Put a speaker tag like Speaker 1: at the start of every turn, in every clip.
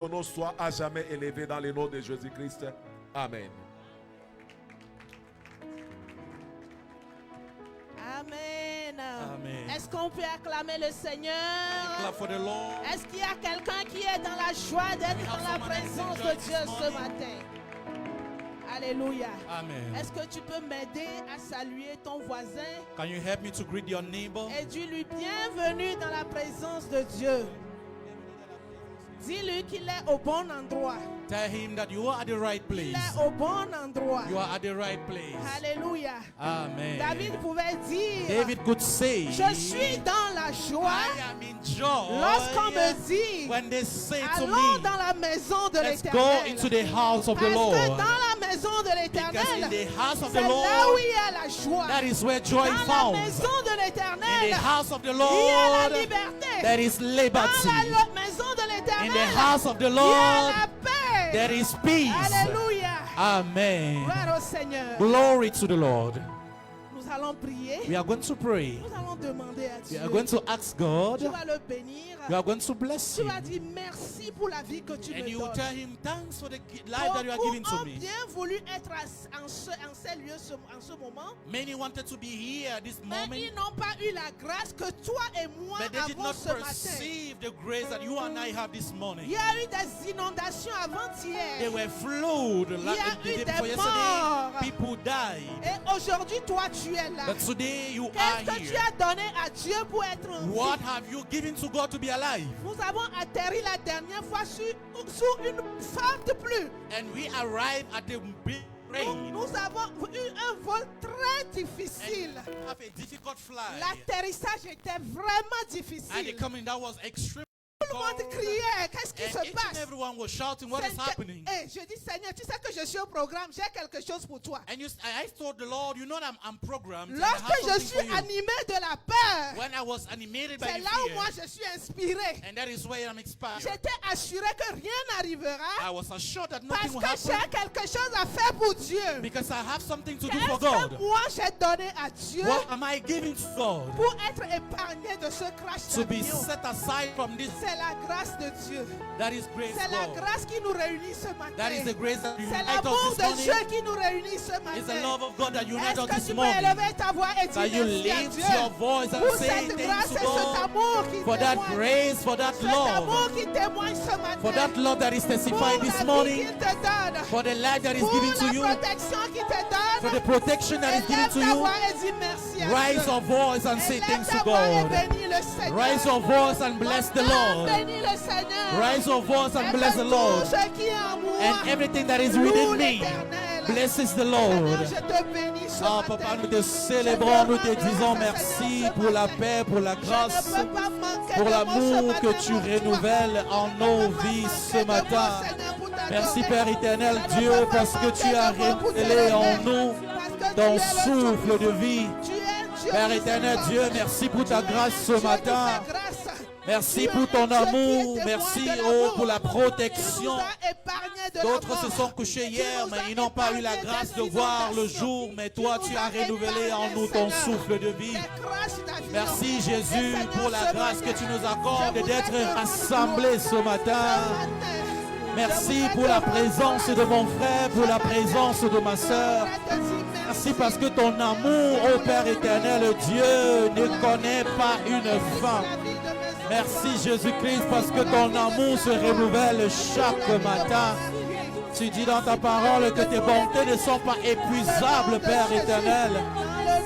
Speaker 1: Ton nom soit à jamais élevé dans le nom de Jésus-Christ. Amen.
Speaker 2: Amen.
Speaker 3: Amen.
Speaker 2: Est-ce qu'on peut acclamer le Seigneur?
Speaker 3: Clap for the Lord.
Speaker 2: Est-ce qu'il y a quelqu'un qui est dans la joie d'être dans la présence de Dieu ce matin? Alléluia.
Speaker 3: Amen.
Speaker 2: Est-ce que tu peux m'aider à saluer ton voisin
Speaker 3: Can you help me to greet your neighbor?
Speaker 2: et dis-lui bienvenue dans la présence de Dieu? Dis-lui qu'il est au bon endroit.
Speaker 3: Tell him that you are at the right
Speaker 2: Il
Speaker 3: place.
Speaker 2: est au bon endroit.
Speaker 3: You are at the right place.
Speaker 2: Alléluia.
Speaker 3: Amen.
Speaker 2: David pouvait dire,
Speaker 3: David could say,
Speaker 2: je suis dans la joie
Speaker 3: I am in joy
Speaker 2: lorsqu'on me dit,
Speaker 3: when they say to
Speaker 2: allons
Speaker 3: me,
Speaker 2: dans la maison de
Speaker 3: let's go
Speaker 2: l'Éternel.
Speaker 3: into the house of the
Speaker 2: Parce
Speaker 3: Lord.
Speaker 2: que dans la maison de
Speaker 3: Because in
Speaker 2: l'Éternel,
Speaker 3: the house of
Speaker 2: c'est
Speaker 3: the
Speaker 2: là où
Speaker 3: Lord,
Speaker 2: il y a la joie.
Speaker 3: that is where joy
Speaker 2: Dans
Speaker 3: is
Speaker 2: la
Speaker 3: found.
Speaker 2: maison de
Speaker 3: In
Speaker 2: l'Éternel,
Speaker 3: the house of the
Speaker 2: il y a la
Speaker 3: Lord,
Speaker 2: liberté.
Speaker 3: there is
Speaker 2: Dans
Speaker 3: liberty.
Speaker 2: la maison de
Speaker 3: In
Speaker 2: l'Éternel,
Speaker 3: the house of the
Speaker 2: il y a
Speaker 3: Lord,
Speaker 2: la paix.
Speaker 3: there is peace.
Speaker 2: Alléluia.
Speaker 3: Amen.
Speaker 2: Gloire au Seigneur.
Speaker 3: Glory to the Lord.
Speaker 2: Nous allons prier.
Speaker 3: We are going to pray.
Speaker 2: Nous allons demander à
Speaker 3: We
Speaker 2: Dieu.
Speaker 3: are going to ask God.
Speaker 2: Tu vas le bénir.
Speaker 3: We are going to bless
Speaker 2: Tu
Speaker 3: him.
Speaker 2: vas dire merci pour la vie que tu
Speaker 3: And
Speaker 2: me
Speaker 3: you will
Speaker 2: donnes.
Speaker 3: tell him, thanks for the life that you are
Speaker 2: Beaucoup
Speaker 3: giving to
Speaker 2: ont
Speaker 3: me.
Speaker 2: bien voulu être en ces lieux en ce moment,
Speaker 3: Many wanted to be here at this
Speaker 2: mais
Speaker 3: moment,
Speaker 2: ils n'ont pas eu la grâce que toi et moi
Speaker 3: but they did
Speaker 2: avons
Speaker 3: not
Speaker 2: ce matin.
Speaker 3: perceive the grace that you and I have this
Speaker 2: Il
Speaker 3: morning.
Speaker 2: y a eu des inondations
Speaker 3: They
Speaker 2: avant-hier.
Speaker 3: were flowed like
Speaker 2: eu
Speaker 3: the day
Speaker 2: des
Speaker 3: before
Speaker 2: morts.
Speaker 3: yesterday. People died.
Speaker 2: Et aujourd'hui, toi, tu es là.
Speaker 3: But today you are
Speaker 2: Qu'est-ce que tu
Speaker 3: here.
Speaker 2: as donné à Dieu pour être en vie?
Speaker 3: What have you given to God to be alive?
Speaker 2: Nous avons atterri la dernière fois sous une forte pluie.
Speaker 3: And we arrived at the big rain.
Speaker 2: Nous avons eu un vol très difficile.
Speaker 3: And we have a difficult flight.
Speaker 2: L'atterrissage était vraiment
Speaker 3: And the
Speaker 2: difficile.
Speaker 3: coming that was extremely
Speaker 2: Tout le monde
Speaker 3: difficult.
Speaker 2: criait. Qu'est-ce qui
Speaker 3: And
Speaker 2: se
Speaker 3: each
Speaker 2: passe?
Speaker 3: and everyone was shouting, what is happening?
Speaker 2: Eh, je dis, Seigneur, tu sais que je suis au programme. J'ai quelque chose pour toi.
Speaker 3: And I told the Lord, you know that I'm programmed. And I have
Speaker 2: Lorsque je
Speaker 3: something
Speaker 2: suis
Speaker 3: for you.
Speaker 2: animé de la peur,
Speaker 3: When I was animated by
Speaker 2: c'est
Speaker 3: the
Speaker 2: là où
Speaker 3: fear,
Speaker 2: moi je suis inspiré.
Speaker 3: and that is where I'm inspired.
Speaker 2: J'étais assuré que rien n'arrivera
Speaker 3: I was assured that
Speaker 2: parce
Speaker 3: nothing will
Speaker 2: que j'ai
Speaker 3: happen
Speaker 2: quelque chose à faire pour Dieu.
Speaker 3: because I have something to do
Speaker 2: Qu'est-ce
Speaker 3: for
Speaker 2: que
Speaker 3: God.
Speaker 2: moi j'ai donné à Dieu
Speaker 3: What am I giving to God?
Speaker 2: pour être épargné de ce crash
Speaker 3: To be
Speaker 2: d'avion?
Speaker 3: set aside from this.
Speaker 2: C'est la grâce de Dieu.
Speaker 3: That is grace,
Speaker 2: C'est la
Speaker 3: God.
Speaker 2: grâce qui nous réunit ce
Speaker 3: That is the
Speaker 2: matin.
Speaker 3: grace that
Speaker 2: C'est
Speaker 3: unites
Speaker 2: l'amour
Speaker 3: us
Speaker 2: de
Speaker 3: this
Speaker 2: Dieu
Speaker 3: morning.
Speaker 2: qui nous réunit ce
Speaker 3: It's the
Speaker 2: matin.
Speaker 3: love of God that unites
Speaker 2: Est-ce
Speaker 3: us
Speaker 2: que
Speaker 3: this
Speaker 2: tu peux
Speaker 3: morning.
Speaker 2: élever ta voix et
Speaker 3: That
Speaker 2: dire
Speaker 3: you
Speaker 2: merci à
Speaker 3: lift
Speaker 2: Dieu
Speaker 3: your voice and
Speaker 2: pour
Speaker 3: say
Speaker 2: cette
Speaker 3: thanks
Speaker 2: grâce
Speaker 3: to
Speaker 2: et cet
Speaker 3: God
Speaker 2: amour qui
Speaker 3: for that
Speaker 2: témoigne.
Speaker 3: grace, for that
Speaker 2: Cet
Speaker 3: love,
Speaker 2: amour qui témoigne ce matin.
Speaker 3: for that love that is
Speaker 2: Pour
Speaker 3: testified this
Speaker 2: la vie
Speaker 3: morning,
Speaker 2: qu'il te donne.
Speaker 3: for the life that is
Speaker 2: Pour
Speaker 3: given to
Speaker 2: la
Speaker 3: you,
Speaker 2: protection qu'il te
Speaker 3: for the
Speaker 2: donne.
Speaker 3: protection that is given
Speaker 2: Élève
Speaker 3: to
Speaker 2: ta
Speaker 3: you.
Speaker 2: voix et dis merci à
Speaker 3: Rise
Speaker 2: Dieu.
Speaker 3: your voice and say
Speaker 2: Élève
Speaker 3: thanks
Speaker 2: ta
Speaker 3: to
Speaker 2: voix et
Speaker 3: God.
Speaker 2: bénis le Seigneur.
Speaker 3: Rise your voice and bless the Lord.
Speaker 2: Bénis le Seigneur.
Speaker 3: Rise your voice and
Speaker 2: Et
Speaker 3: bless
Speaker 2: que
Speaker 3: the Lord.
Speaker 2: tout ce qui est en moi
Speaker 3: And everything that is
Speaker 2: loue
Speaker 3: within me
Speaker 2: l'Éternel.
Speaker 3: blesses the
Speaker 2: Seigneur,
Speaker 3: Lord.
Speaker 2: je te bénis ce
Speaker 3: Ah,
Speaker 2: matin.
Speaker 3: Papa, nous te célébrons, nous te disons merci pour la paix, pour la grâce,
Speaker 2: Je ne peux pas manquer
Speaker 3: pour
Speaker 2: de
Speaker 3: l'amour
Speaker 2: mots ce
Speaker 3: que
Speaker 2: matin
Speaker 3: tu
Speaker 2: pour toi.
Speaker 3: renouvelles en
Speaker 2: Je ne
Speaker 3: nos
Speaker 2: peux pas
Speaker 3: vies
Speaker 2: manquer
Speaker 3: ce
Speaker 2: de mots,
Speaker 3: matin.
Speaker 2: Seigneur, pour t'adorer.
Speaker 3: Merci Père éternel
Speaker 2: Je ne
Speaker 3: Dieu
Speaker 2: peux pas
Speaker 3: parce que
Speaker 2: manquer
Speaker 3: tu as
Speaker 2: de mots pour te
Speaker 3: révélé en
Speaker 2: lever.
Speaker 3: nous
Speaker 2: Parce que
Speaker 3: ton
Speaker 2: tu es le
Speaker 3: souffle de
Speaker 2: Dieu.
Speaker 3: vie.
Speaker 2: Tu es Dieu
Speaker 3: Père
Speaker 2: qui
Speaker 3: éternel
Speaker 2: se
Speaker 3: Dieu,
Speaker 2: bat.
Speaker 3: merci pour ta
Speaker 2: Tu es
Speaker 3: grâce
Speaker 2: un
Speaker 3: ce
Speaker 2: Dieu qui
Speaker 3: matin.
Speaker 2: fait grâce.
Speaker 3: Merci
Speaker 2: Tu
Speaker 3: pour
Speaker 2: es
Speaker 3: ton
Speaker 2: un Dieu qui
Speaker 3: amour.
Speaker 2: est
Speaker 3: Merci
Speaker 2: témoin de
Speaker 3: oh,
Speaker 2: l'amour.
Speaker 3: pour la
Speaker 2: Tu nous
Speaker 3: protection.
Speaker 2: as épargnés de la
Speaker 3: D'autres
Speaker 2: mort.
Speaker 3: se sont couchés
Speaker 2: Tu
Speaker 3: hier,
Speaker 2: nous
Speaker 3: mais
Speaker 2: as
Speaker 3: ils n'ont pas eu la
Speaker 2: épargnés
Speaker 3: grâce de
Speaker 2: des
Speaker 3: voir le
Speaker 2: inondations.
Speaker 3: jour. Mais toi,
Speaker 2: Tu
Speaker 3: tu
Speaker 2: nous
Speaker 3: as
Speaker 2: as
Speaker 3: renouvelé en
Speaker 2: épargnés,
Speaker 3: nous ton
Speaker 2: Seigneur,
Speaker 3: souffle de vie.
Speaker 2: des crashs d'avion.
Speaker 3: Merci
Speaker 2: Et
Speaker 3: Jésus
Speaker 2: Seigneur,
Speaker 3: pour la
Speaker 2: ce
Speaker 3: grâce
Speaker 2: matin,
Speaker 3: que tu nous
Speaker 2: je
Speaker 3: accordes
Speaker 2: voudrais
Speaker 3: d'être
Speaker 2: te rendre
Speaker 3: rassemblés ce
Speaker 2: gloire.
Speaker 3: matin.
Speaker 2: Ce matin,
Speaker 3: Merci
Speaker 2: je
Speaker 3: pour
Speaker 2: voudrais
Speaker 3: la
Speaker 2: te rendre
Speaker 3: présence
Speaker 2: grâce.
Speaker 3: de mon frère, pour la présence de ma
Speaker 2: Je
Speaker 3: sœur.
Speaker 2: voudrais te dire
Speaker 3: Merci parce que ton amour, ô Père éternel, Dieu ne connaît pas une fin. Merci Jésus-Christ parce que ton amour se renouvelle chaque matin. Tu dis dans ta parole que tes bontés ne sont pas épuisables, Père éternel.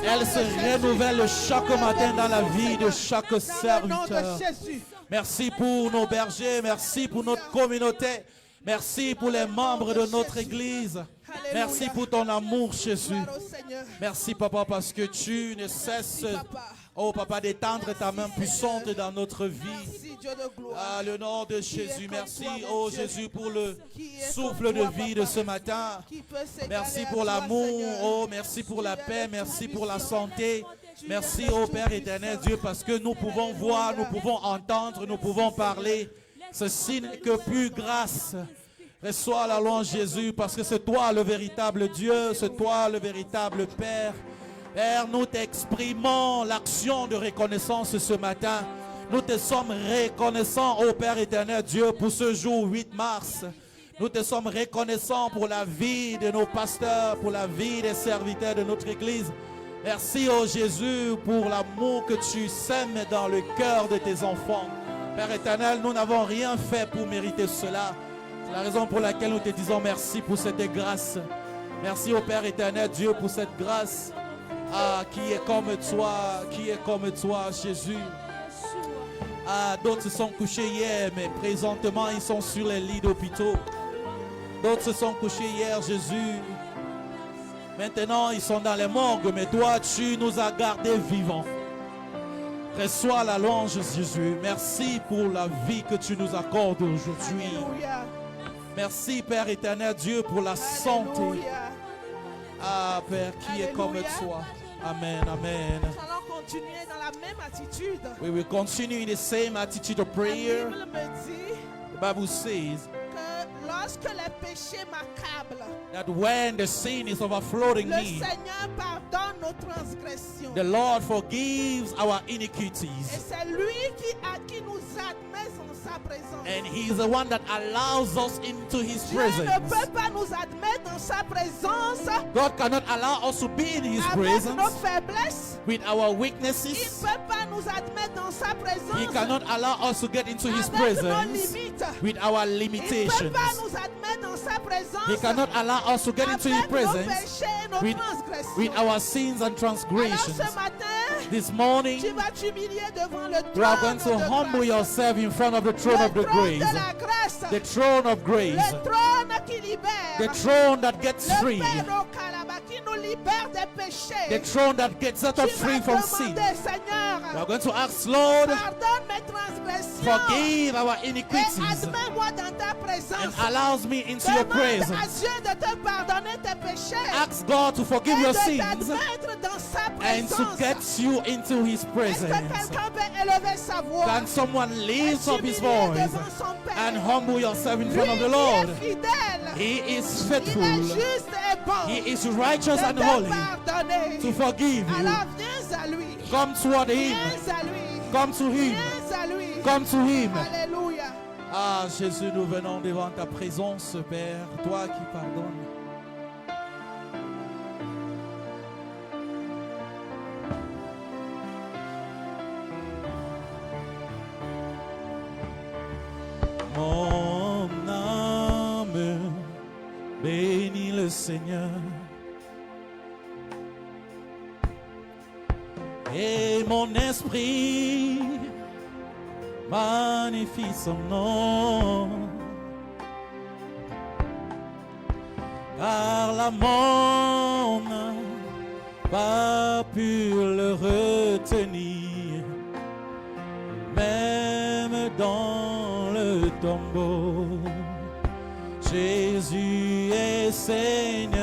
Speaker 3: Elles se renouvellent chaque matin dans la vie de chaque
Speaker 2: Dans le nom de
Speaker 3: serviteur.
Speaker 2: Jésus.
Speaker 3: Merci pour nos bergers, merci pour notre communauté, merci pour les membres de notre église. Merci pour ton amour, Jésus.
Speaker 2: Gloire au Seigneur.
Speaker 3: Merci, Papa, parce que tu ne cesses, oh Papa, d'étendre ta main puissante dans notre vie.
Speaker 2: Merci Dieu de gloire.
Speaker 3: Ah, le nom de Jésus. Merci, oh Jésus, pour le souffle de vie de ce matin.
Speaker 2: Qui peut s'égaler
Speaker 3: Merci
Speaker 2: à
Speaker 3: pour
Speaker 2: toi,
Speaker 3: l'amour,
Speaker 2: Seigneur.
Speaker 3: oh merci pour la paix, merci pour la santé. Merci, oh Père éternel Dieu, parce que nous pouvons voir, nous pouvons entendre, nous pouvons parler. Ceci n'est que pure grâce. Reçois la louange Jésus, parce que c'est toi le véritable Dieu, c'est toi le véritable Père. Père, nous t'exprimons l'action de reconnaissance ce matin. Nous te sommes reconnaissants, ô Père éternel Dieu, pour ce jour 8 mars. Nous te sommes reconnaissants pour la vie de nos pasteurs, pour la vie des serviteurs de notre Église. Merci, ô Jésus, pour l'amour que tu sèmes dans le cœur de tes enfants. Père éternel, nous n'avons rien fait pour mériter cela. C'est la raison pour laquelle nous te disons merci pour cette grâce. Merci au Père éternel Dieu pour cette grâce. Ah, qui est comme toi, Jésus. Ah, d'autres se sont couchés hier, mais présentement ils sont sur les lits d'hôpitaux. D'autres se sont couchés hier, Jésus. Maintenant ils sont dans les morgues, mais toi tu nous as gardés vivants. Reçois la louange, Jésus. Merci pour la vie que tu nous accordes aujourd'hui.
Speaker 2: Alléluia.
Speaker 3: Merci, Père éternel Dieu, pour la santé.
Speaker 2: Alléluia.
Speaker 3: Ah, Père, qui est comme
Speaker 2: Alléluia.
Speaker 3: toi. Amen, amen.
Speaker 2: Nous allons continuer dans la même attitude.
Speaker 3: We will continue in the same attitude of
Speaker 2: La
Speaker 3: prayer.
Speaker 2: Bible me dit
Speaker 3: The Bible says
Speaker 2: que lorsque les péchés m'accablent,
Speaker 3: that when the sin is overflowing
Speaker 2: le
Speaker 3: me,
Speaker 2: Seigneur pardonne nos transgressions.
Speaker 3: the Lord forgives our
Speaker 2: Et
Speaker 3: iniquities.
Speaker 2: c'est lui qui nous admet en sa présence.
Speaker 3: And He is the one that allows us into His
Speaker 2: Dieu ne
Speaker 3: presence.
Speaker 2: peut pas nous admettre dans sa présence
Speaker 3: God cannot allow us to be in His
Speaker 2: avec nos
Speaker 3: presence
Speaker 2: faiblesses.
Speaker 3: with our
Speaker 2: Il ne
Speaker 3: weaknesses.
Speaker 2: peut pas nous admettre dans sa
Speaker 3: He
Speaker 2: présence
Speaker 3: cannot allow us to get into His
Speaker 2: avec nos
Speaker 3: presence
Speaker 2: limites.
Speaker 3: with our
Speaker 2: Il ne peut
Speaker 3: limitations.
Speaker 2: pas nous admettre dans sa présence
Speaker 3: He cannot allow us to get into His
Speaker 2: avec nos
Speaker 3: presence
Speaker 2: péchés et nos
Speaker 3: with
Speaker 2: transgressions.
Speaker 3: our sins and
Speaker 2: Alors
Speaker 3: transgressions.
Speaker 2: ce matin,
Speaker 3: This morning,
Speaker 2: tu vas t'humilier devant le
Speaker 3: you are
Speaker 2: trône
Speaker 3: going to
Speaker 2: de
Speaker 3: humble
Speaker 2: grâce.
Speaker 3: yourself in front of the throne of the
Speaker 2: Le trône
Speaker 3: grace.
Speaker 2: de la grâce.
Speaker 3: The throne of grace.
Speaker 2: Le trône qui libère.
Speaker 3: The throne that gets
Speaker 2: Le
Speaker 3: free.
Speaker 2: Père au Kalaba qui nous libère des péchés.
Speaker 3: The throne that gets us
Speaker 2: Tu
Speaker 3: free
Speaker 2: vas
Speaker 3: from sin.
Speaker 2: demander, Seigneur,
Speaker 3: We are going to ask, Lord,
Speaker 2: pardonne mes transgressions
Speaker 3: forgive our
Speaker 2: et
Speaker 3: iniquities
Speaker 2: admets-moi dans ta
Speaker 3: and
Speaker 2: présence.
Speaker 3: allows me into your
Speaker 2: Demande à
Speaker 3: presence.
Speaker 2: Dieu de te pardonner tes péchés
Speaker 3: Ask God to forgive
Speaker 2: et
Speaker 3: your
Speaker 2: de
Speaker 3: sins
Speaker 2: t'admettre dans sa
Speaker 3: and to
Speaker 2: présence.
Speaker 3: get you into His
Speaker 2: Est-ce que
Speaker 3: presence.
Speaker 2: quelqu'un peut élever sa voix
Speaker 3: Can someone lift up his
Speaker 2: s'humilier
Speaker 3: voice
Speaker 2: devant son Père?
Speaker 3: and humble yourself in
Speaker 2: Lui
Speaker 3: front of the
Speaker 2: qui
Speaker 3: Lord?
Speaker 2: est fidèle,
Speaker 3: He is
Speaker 2: il
Speaker 3: faithful.
Speaker 2: est juste et bon
Speaker 3: He is righteous
Speaker 2: de
Speaker 3: and
Speaker 2: te
Speaker 3: holy
Speaker 2: pardonner.
Speaker 3: to forgive you.
Speaker 2: Alors viens à lui,
Speaker 3: Come toward Him.
Speaker 2: viens à lui,
Speaker 3: Come to Him.
Speaker 2: viens à lui.
Speaker 3: Come to Him.
Speaker 2: Alléluia.
Speaker 3: Ah, Jésus, nous venons devant ta présence, Père, toi qui pardonnes. Mon âme bénit le Seigneur. Et mon esprit magnifie son nom. Car la mort n'a pas pu le retenir, même dans le tombeau. Jésus est Seigneur,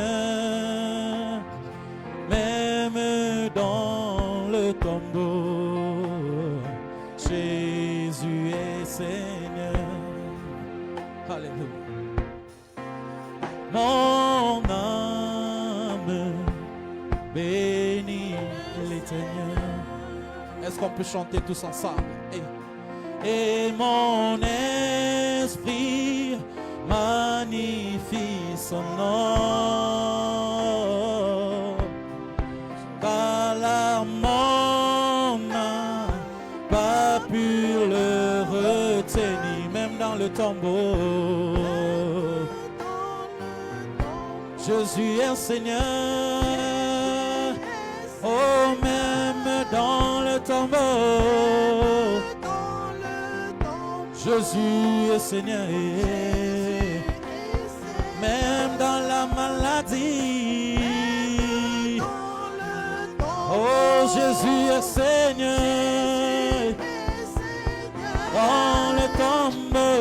Speaker 3: même dans le tombeau. Jésus est Seigneur. Alléluia. Mon âme bénit l'Éternel. Est-ce qu'on peut chanter tous ensemble? Et mon esprit magnifie son nom. Car la mort n'a pas pu le retenir, même dans le tombeau. Jésus est Seigneur, oh même dans le tombeau. Jésus est Seigneur, même dans la maladie. Oh Jésus est Seigneur, dans le tombeau.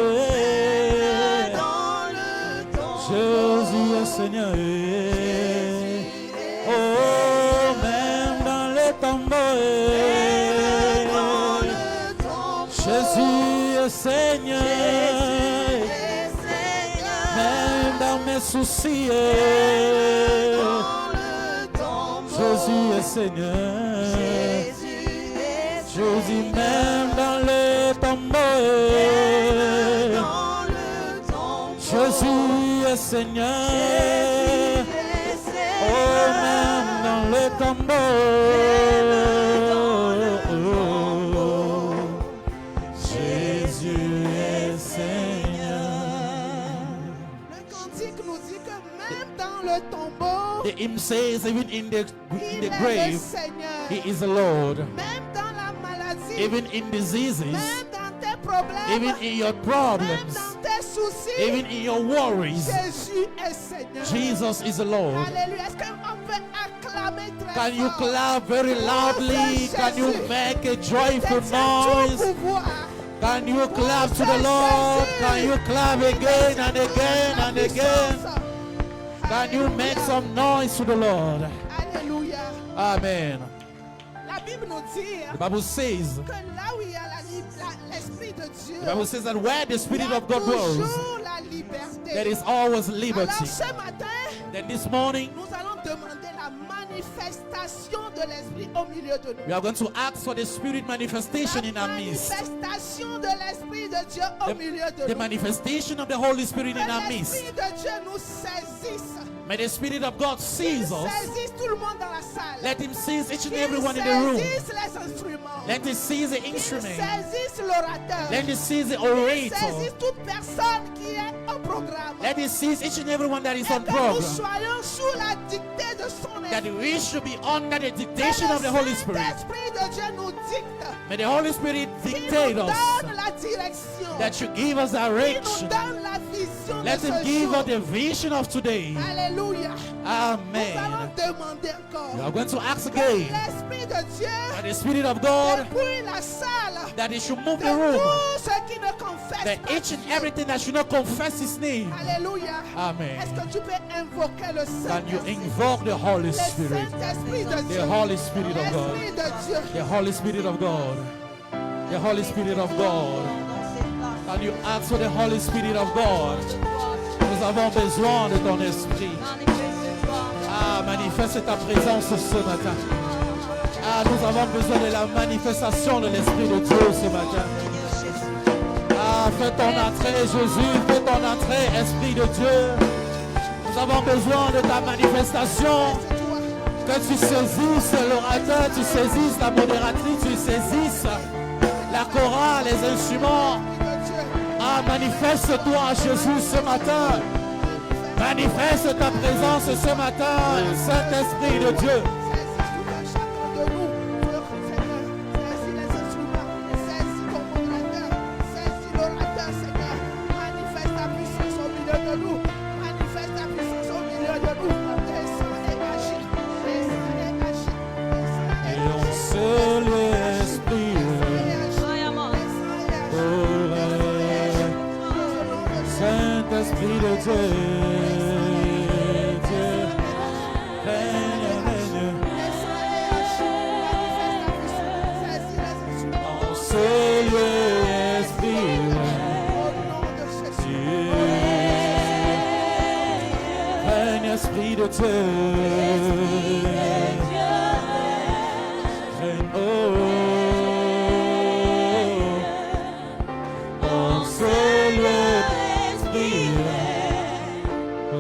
Speaker 3: Jésus est Seigneur, oh même dans le tombeau. Jésus est Seigneur, même dans mes soucis. Jésus est Seigneur, Jésus même dans le
Speaker 2: Dans le tombeau.
Speaker 3: Jésus est Seigneur. Oh, même dans le tombeau. Jésus est Seigneur.
Speaker 2: Le cantique nous dit que même dans le tombeau,
Speaker 3: The hymn says, even in the
Speaker 2: il est le
Speaker 3: grave,
Speaker 2: Seigneur.
Speaker 3: He is the Lord.
Speaker 2: Même dans la maladie,
Speaker 3: Even in diseases,
Speaker 2: même dans tes problèmes,
Speaker 3: even in your
Speaker 2: même
Speaker 3: problems,
Speaker 2: dans tes soucis,
Speaker 3: even in your worries,
Speaker 2: Jésus est Seigneur.
Speaker 3: Jesus is the Lord.
Speaker 2: Alléluia. Est-ce qu'on peut acclamer très
Speaker 3: Can you
Speaker 2: fort?
Speaker 3: clap very loudly? Can you make a joyful noise? Can you clap to the Lord? Can you clap again and again and again? Can you make some noise to the Lord?
Speaker 2: Alléluia.
Speaker 3: Amen.
Speaker 2: La Bible nous dit
Speaker 3: The Bible says,
Speaker 2: que là où il y a l'Esprit de Dieu,
Speaker 3: the Bible says that where the
Speaker 2: il y
Speaker 3: Spirit
Speaker 2: a
Speaker 3: of God dwells,
Speaker 2: toujours la liberté.
Speaker 3: there is always
Speaker 2: Alors
Speaker 3: liberty.
Speaker 2: ce matin,
Speaker 3: Then this morning,
Speaker 2: nous allons demander la manifestation de l'Esprit au milieu de nous.
Speaker 3: we are going to ask for the Spirit manifestation in
Speaker 2: La
Speaker 3: our midst.
Speaker 2: manifestation de l'Esprit de Dieu au milieu de
Speaker 3: The
Speaker 2: nous.
Speaker 3: manifestation of the Holy Spirit in our
Speaker 2: Que
Speaker 3: midst.
Speaker 2: l'Esprit de Dieu nous saisisse.
Speaker 3: May the Spirit of God
Speaker 2: Qu'il
Speaker 3: seize us.
Speaker 2: saisisse tout le monde dans la salle.
Speaker 3: Let Him seize each and
Speaker 2: Qu'il
Speaker 3: everyone in the room.
Speaker 2: saisisse les instruments.
Speaker 3: Let Him seize the
Speaker 2: Qu'il
Speaker 3: instrument.
Speaker 2: saisisse l'orateur.
Speaker 3: Let Him seize the
Speaker 2: Qu'il
Speaker 3: orator.
Speaker 2: saisisse toute personne qui est au programme.
Speaker 3: Let Him seize each and everyone that is
Speaker 2: Et
Speaker 3: on
Speaker 2: que nous
Speaker 3: program.
Speaker 2: soyons sous la dictée de son
Speaker 3: That
Speaker 2: esprit.
Speaker 3: we should be under the
Speaker 2: Que
Speaker 3: dictation
Speaker 2: le
Speaker 3: of the Holy Spirit.
Speaker 2: Saint-Esprit de Dieu nous dicte.
Speaker 3: May the Holy Spirit
Speaker 2: Qui
Speaker 3: dictate
Speaker 2: nous
Speaker 3: us.
Speaker 2: donne la direction.
Speaker 3: That you give us
Speaker 2: Qui nous
Speaker 3: direction.
Speaker 2: donne la vision
Speaker 3: Let
Speaker 2: de
Speaker 3: Him
Speaker 2: ce
Speaker 3: give
Speaker 2: jour.
Speaker 3: us the vision of today.
Speaker 2: Alléluia. Nous
Speaker 3: Amen.
Speaker 2: allons demander
Speaker 3: We
Speaker 2: encore.
Speaker 3: are going to ask
Speaker 2: Que
Speaker 3: again
Speaker 2: l'Esprit de Dieu
Speaker 3: that the Spirit of God,
Speaker 2: dépouille la salle
Speaker 3: that He should move
Speaker 2: de
Speaker 3: the room.
Speaker 2: tout ce qui ne confesse
Speaker 3: That
Speaker 2: pas
Speaker 3: each and
Speaker 2: Dieu.
Speaker 3: everything that should not confess His name.
Speaker 2: Alléluia.
Speaker 3: Amen.
Speaker 2: Est-ce que tu peux invoquer le
Speaker 3: Can you
Speaker 2: Saint-Esprit?
Speaker 3: invoke the Holy
Speaker 2: Le
Speaker 3: Spirit?
Speaker 2: Saint-Esprit de Dieu.
Speaker 3: The Holy Spirit of God.
Speaker 2: L'Esprit de Dieu.
Speaker 3: The Holy Spirit of God. The Holy Spirit of God. Can you ask for the Holy Spirit of God? Nous avons besoin de ton esprit. Ah, manifeste ta présence ce matin. Ah, nous avons besoin de la manifestation de l'Esprit de Dieu ce matin. Ah, fais ton entrée, Jésus, fais ton entrée, Esprit de Dieu. Nous avons besoin de ta manifestation. Que tu saisisses l'orateur, tu saisisses la modératrice, tu saisisses la chorale, les instruments. Ah, manifeste-toi, Jésus, ce matin. Manifeste ta présence ce matin, Saint-Esprit de Dieu. Et en seul esprit, Saint-Esprit de Dieu, Dieu, règne, règne. En seul esprit, Dieu, règne, Esprit de Dieu. Règne, oh, en seul esprit, oh,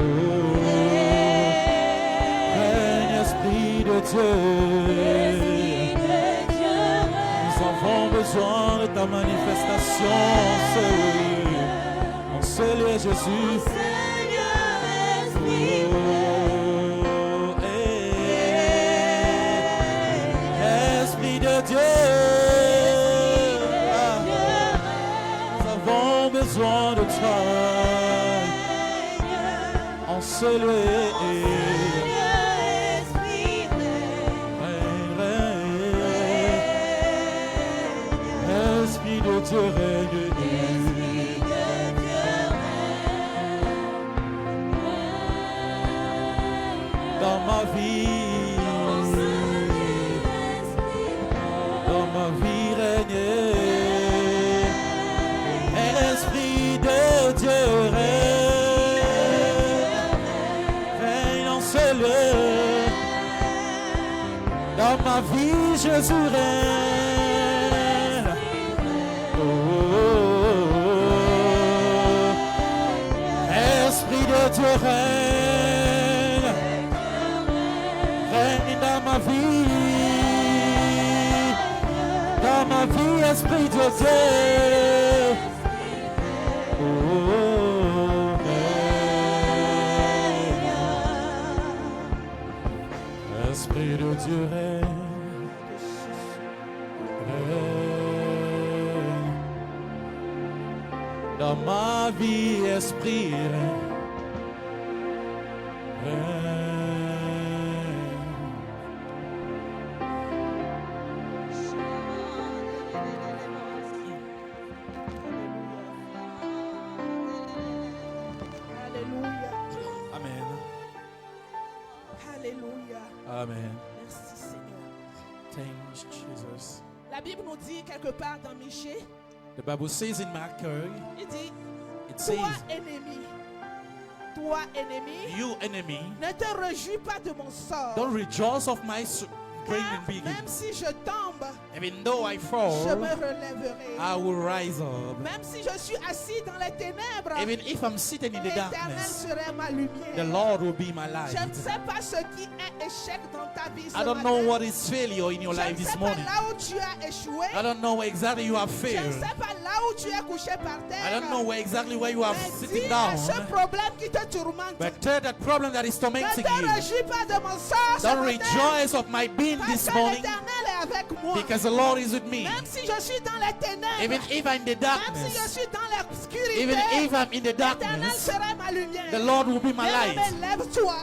Speaker 3: règne, Esprit de Dieu. Nous avons besoin de ta manifestation, en ce lieu, Jésus. Oh, Esprit de Dieu, nous avons besoin de toi, en ce lieu. Esprit de Dieu règne. Dans ma vie, règne. Esprit de Dieu règne en ce lieu. Dans ma vie, Jésus règne. Oh, oh, oh. Esprit de Dieu règne. Règne dans ma vie. Dans ma vie, Esprit de Dieu. Oh, Esprit de Dieu règne. Dans ma vie, Esprit
Speaker 2: Alléluia.
Speaker 3: Amen.
Speaker 2: Alléluia.
Speaker 3: Amen.
Speaker 2: Merci Seigneur.
Speaker 3: Thanks, Jesus.
Speaker 2: La Bible nous dit quelque part dans Michée,
Speaker 3: The Bible says in Malachi,
Speaker 2: il dit,
Speaker 3: it
Speaker 2: toi
Speaker 3: says,
Speaker 2: ennemi,
Speaker 3: you enemy,
Speaker 2: ne te réjouis pas de mon sort.
Speaker 3: don't rejoice of my great
Speaker 2: Car
Speaker 3: and big.
Speaker 2: même si je tombe,
Speaker 3: Even though I
Speaker 2: je
Speaker 3: fall,
Speaker 2: me relèverai.
Speaker 3: I will rise up.
Speaker 2: Même si je suis assis dans les ténèbres,
Speaker 3: Even if I'm sitting in the
Speaker 2: l'Éternel
Speaker 3: darkness,
Speaker 2: serait ma
Speaker 3: the
Speaker 2: lumière.
Speaker 3: Lord will be my
Speaker 2: Je
Speaker 3: light.
Speaker 2: ne sais pas ce qui est échec dans ta vie ce
Speaker 3: I don't
Speaker 2: matin.
Speaker 3: know what is failure in your
Speaker 2: Je
Speaker 3: life
Speaker 2: ne
Speaker 3: this
Speaker 2: sais pas
Speaker 3: morning.
Speaker 2: là où tu as échoué.
Speaker 3: I don't know where exactly you have
Speaker 2: Je ne
Speaker 3: failed.
Speaker 2: sais pas là où tu es couché par terre.
Speaker 3: I don't know where exactly where you are
Speaker 2: Mais
Speaker 3: sitting
Speaker 2: dis à ce
Speaker 3: down.
Speaker 2: problème qui te tourmente,
Speaker 3: But tell that problem that is
Speaker 2: ne
Speaker 3: tormenting
Speaker 2: te
Speaker 3: you.
Speaker 2: réjouis pas de mon sort ce
Speaker 3: Don't
Speaker 2: matin,
Speaker 3: rejoice of my being
Speaker 2: parce
Speaker 3: this
Speaker 2: que
Speaker 3: morning,
Speaker 2: l'Éternel est avec moi.
Speaker 3: because the Lord is with me.
Speaker 2: Même si je suis dans les ténèbres,
Speaker 3: Even if I'm in the
Speaker 2: même si je
Speaker 3: darkness,
Speaker 2: suis dans l'obscurité,
Speaker 3: even if I'm in the
Speaker 2: l'Éternel
Speaker 3: darkness,
Speaker 2: sera ma lumière.
Speaker 3: the Lord will be my
Speaker 2: Bien-aimé,
Speaker 3: light.
Speaker 2: lève-toi.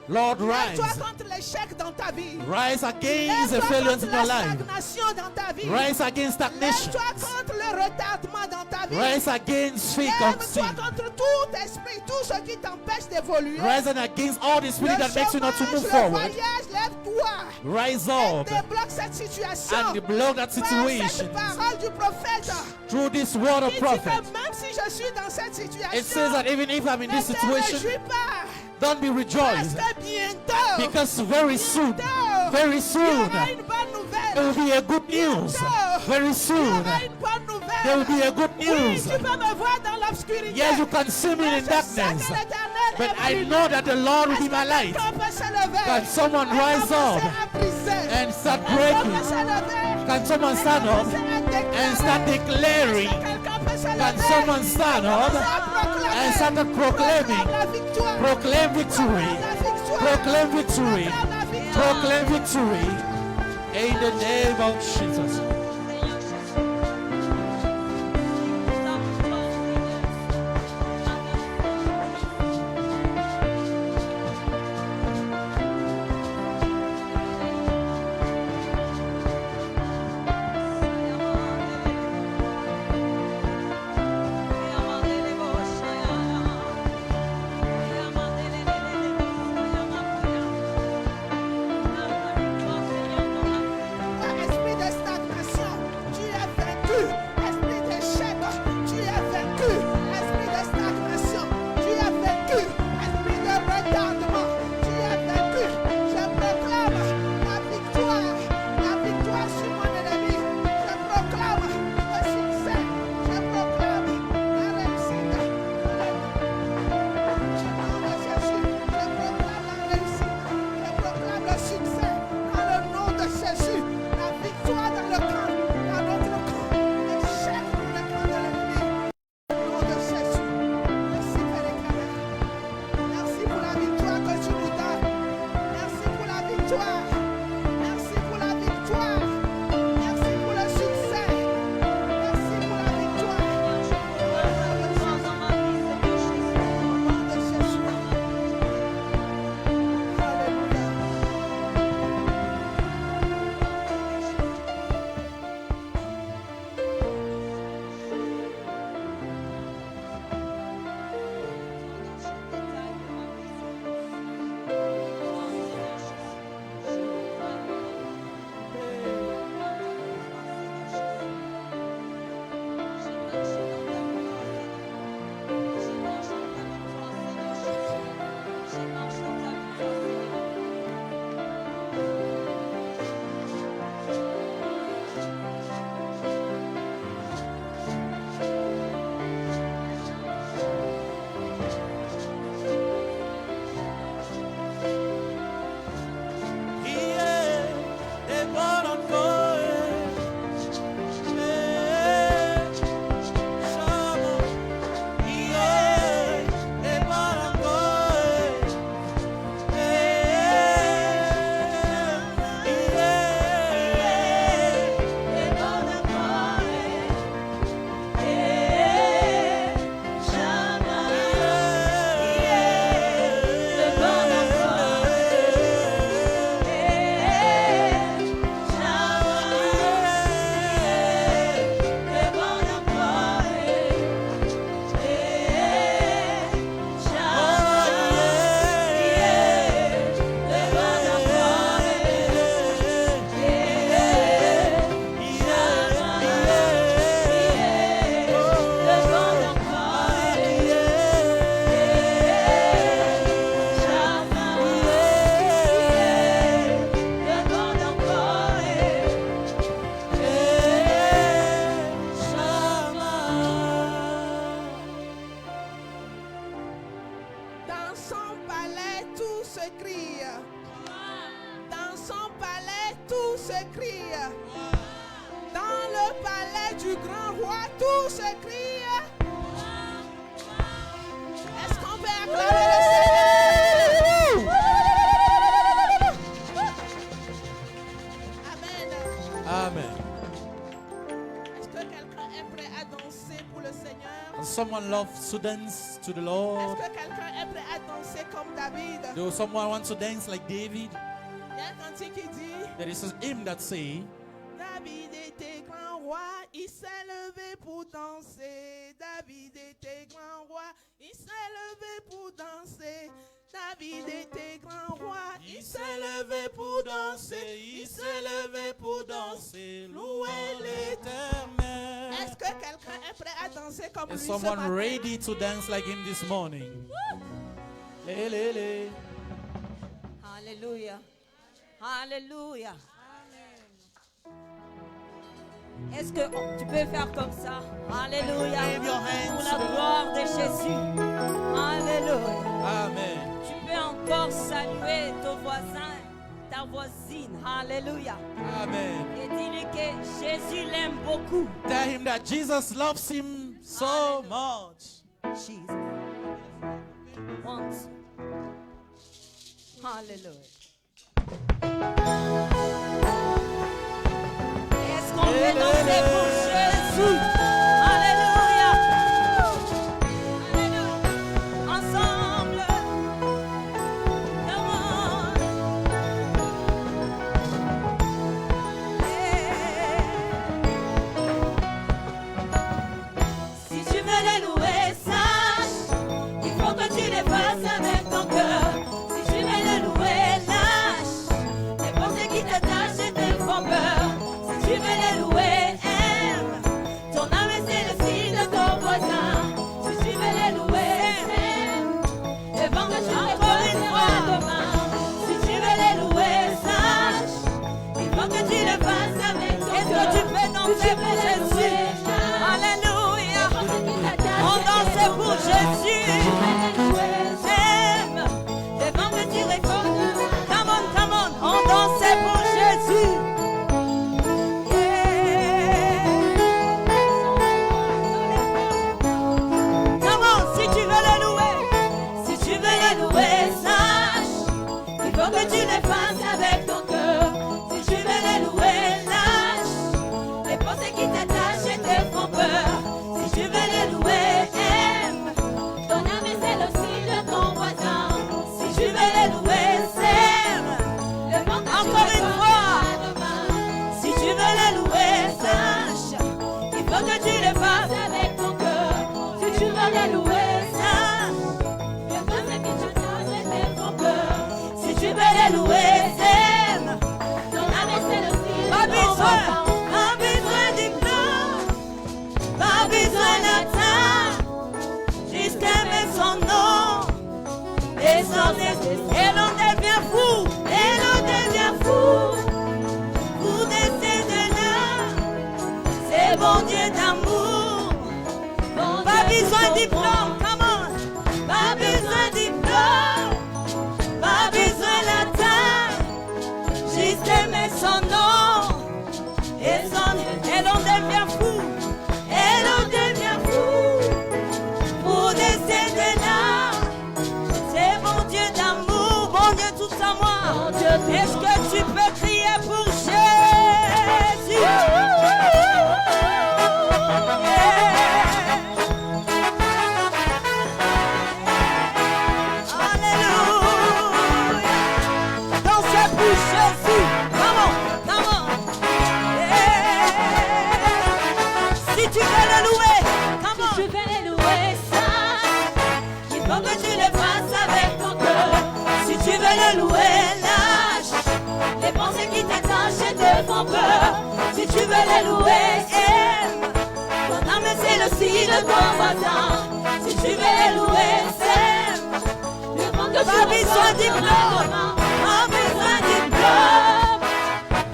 Speaker 3: Lord,
Speaker 2: Lève-toi
Speaker 3: rise.
Speaker 2: contre l'échec dans ta vie.
Speaker 3: Rise against the
Speaker 2: Lève-toi
Speaker 3: failures
Speaker 2: contre
Speaker 3: in
Speaker 2: la
Speaker 3: your life.
Speaker 2: stagnation dans ta vie.
Speaker 3: Rise against stagnation.
Speaker 2: Lève-toi contre le retardement dans ta vie.
Speaker 3: Rise against fake of
Speaker 2: Lève-toi
Speaker 3: sin.
Speaker 2: contre tout esprit, tout ce qui t'empêche d'évoluer.
Speaker 3: Rise and against all the spirit
Speaker 2: Le
Speaker 3: that makes you not to
Speaker 2: chômage,
Speaker 3: move
Speaker 2: le
Speaker 3: forward.
Speaker 2: voyage, lève-toi.
Speaker 3: Rise
Speaker 2: Et
Speaker 3: up
Speaker 2: débloque cette situation.
Speaker 3: and block that
Speaker 2: Par
Speaker 3: situation
Speaker 2: cette parole du prophète.
Speaker 3: through this word of
Speaker 2: Qui dit
Speaker 3: prophet.
Speaker 2: que même si je suis dans cette situation,
Speaker 3: It says that even if I'm in
Speaker 2: ne
Speaker 3: this
Speaker 2: te
Speaker 3: situation,
Speaker 2: réjouis pas.
Speaker 3: don't be
Speaker 2: Parce
Speaker 3: rejoiced,
Speaker 2: que bientôt,
Speaker 3: because very soon,
Speaker 2: il
Speaker 3: very
Speaker 2: y
Speaker 3: soon,
Speaker 2: aura une bonne
Speaker 3: there
Speaker 2: nouvelle.
Speaker 3: will be a good news. Very
Speaker 2: Il y
Speaker 3: soon,
Speaker 2: aura une bonne nouvelle.
Speaker 3: there will be a good
Speaker 2: Oui,
Speaker 3: news.
Speaker 2: tu peux me voir dans l'obscurité.
Speaker 3: Yes, you can see me
Speaker 2: Mais
Speaker 3: in
Speaker 2: je sais que
Speaker 3: darkness,
Speaker 2: l'Éternel
Speaker 3: but
Speaker 2: est ma
Speaker 3: I
Speaker 2: lumière.
Speaker 3: know that the Lord will
Speaker 2: Est-ce
Speaker 3: be my
Speaker 2: que
Speaker 3: light.
Speaker 2: quelqu'un peut se lever?
Speaker 3: Can someone
Speaker 2: Et
Speaker 3: rise
Speaker 2: commencer
Speaker 3: up
Speaker 2: à briser?
Speaker 3: and start
Speaker 2: Quelqu'un
Speaker 3: breaking?
Speaker 2: peut se lever?
Speaker 3: Can someone
Speaker 2: Et
Speaker 3: stand up
Speaker 2: commencer à déclarer?
Speaker 3: and start declaring?
Speaker 2: Est-ce que quelqu'un peut se
Speaker 3: Can
Speaker 2: lever?
Speaker 3: someone stand up
Speaker 2: Commencer à proclamer.
Speaker 3: and start proclaiming?
Speaker 2: Proclame la victoire.
Speaker 3: Proclaim victory.
Speaker 2: Proclame la victoire.
Speaker 3: Proclaim victory.
Speaker 2: Proclame la victoire.
Speaker 3: Proclaim victory. In the name of Jesus.
Speaker 2: Esprit de stagnation. Dans son palais, tout se crie. Dans son palais, tout se crie. Dans le palais du grand roi, tout se crie. Est-ce qu'on peut acclamer le Seigneur? Amen.
Speaker 3: Amen.
Speaker 2: Est-ce que quelqu'un est prêt à danser pour le Seigneur?
Speaker 3: And someone loves to dance to the
Speaker 2: Est-ce
Speaker 3: Lord?
Speaker 2: que quelqu'un est prêt à danser comme David?
Speaker 3: Do someone want to dance like David?
Speaker 2: Il y a un cantique qui dit:
Speaker 3: There is a hymn that say,
Speaker 2: David était grand roi, il s'est levé pour danser. David était grand roi, il s'est levé pour danser. David était grand roi, il s'est levé pour danser.
Speaker 3: il s'est levé pour danser, louez l'Éternel.
Speaker 2: Est-ce que quelqu'un est prêt à danser comme lui
Speaker 3: Is
Speaker 2: ce
Speaker 3: someone
Speaker 2: matin?
Speaker 3: ready to dance like him this morning? Le, le, le.
Speaker 4: Alléluia. Alléluia. Est-ce que tu peux faire comme ça? Alléluia.
Speaker 3: Wave your hands
Speaker 4: Pour
Speaker 3: to
Speaker 4: la
Speaker 3: the
Speaker 4: gloire de Jésus. Alléluia.
Speaker 3: Amen.
Speaker 4: Tu peux encore saluer ton voisin, ta voisine. Alléluia.
Speaker 3: Amen.
Speaker 4: Et dis-lui que Jésus l'aime beaucoup.
Speaker 3: Tell him that Jesus loves him so much.
Speaker 4: Jesus. Once. Alléluia. Est-ce qu'on peut danser pour Jésus? Alléluia. Alléluia. Ensemble. Come on. Si tu veux les louer, sache, il faut que tu les fasses avec ton cœur. Si tu veux les louer, lâche les pensées qui t'attachent et te font peur. Si tu veux les louer, aime. Ton âme c'est le signe de ton voisin. Si tu veux les louer, aime. Le vent que tu encore une fois demain. Si tu veux les louer, sache, il faut que tu le fasses avec ton cœur. Est-ce que tu peux danser pour Jésus? Alléluia. On danse pour Jésus. Aime. Le vent que tu récoltes. Come on, on danse pour Jésus. Come on, si tu veux le louer, si tu veux le louer, sache, il faut que tu le fasses avec ton cœur. Si tu veux le louer, lâche les pensées qui t'attachent et te font peur. Si tu veux le louer, aime. Ton âme c'est le signe de ton voisin. Si tu veux le louer, sème. Le vent encore une fois. Si tu veux le louer, sache, il faut que tu le fasses avec ton cœur. Si tu veux le louer, sache, le vent c'est qui t'attache et te font peur. Si tu veux le louer, sème. Ton âme c'est le signe de ton voisin. Pas besoin du plan, pas besoin d'attendre, juste aimer son nom et son esprit. Et l'on devient fou, et l'on devient fou. Pour décéder là, c'est bon Dieu d'amour. Pas besoin de diplôme, come on. Pas besoin de diplôme, pas besoin d'attendre, juste aimer son nom. Et l'on devient fou, et l'on devient fou. Pour décéder là, c'est mon Dieu d'amour, mon Dieu tout à moi. Est-ce que tu peux crier pour Jésus? Alléluia. Dansez pour Jésus. Come on. Si tu veux le louer, come on. Si tu veux le louer, ça, il faut que tu le fasses avec ton cœur. Si tu veux le louer, lâche les pensées qui t'attachent et te font peur. Si tu veux le louer, aime. Ton âme c'est le signe de ton voisin. Si tu veux le louer, sème. Pas besoin de diplôme, pas besoin de diplôme,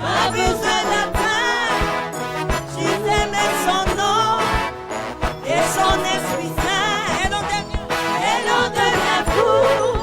Speaker 4: pas besoin d'atteindre, juste aimer son nom et son esprit saint. Et l'on devient fou.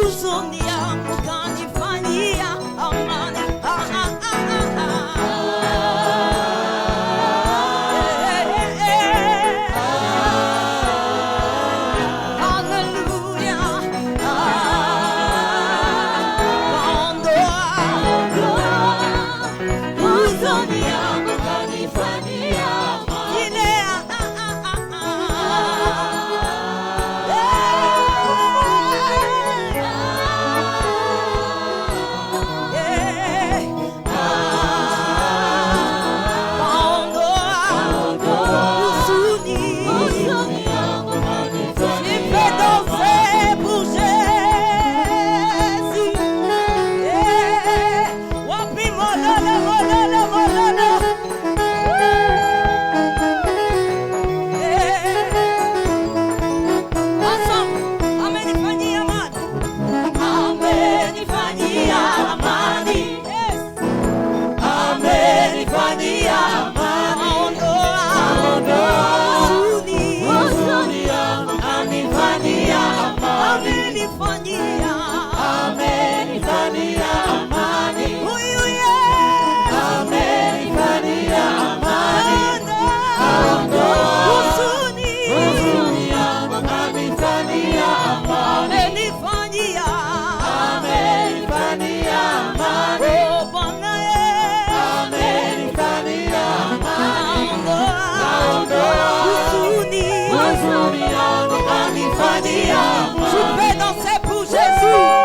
Speaker 4: Uzonia mukanifanyia amani.
Speaker 2: Je vais danser pour Jésus.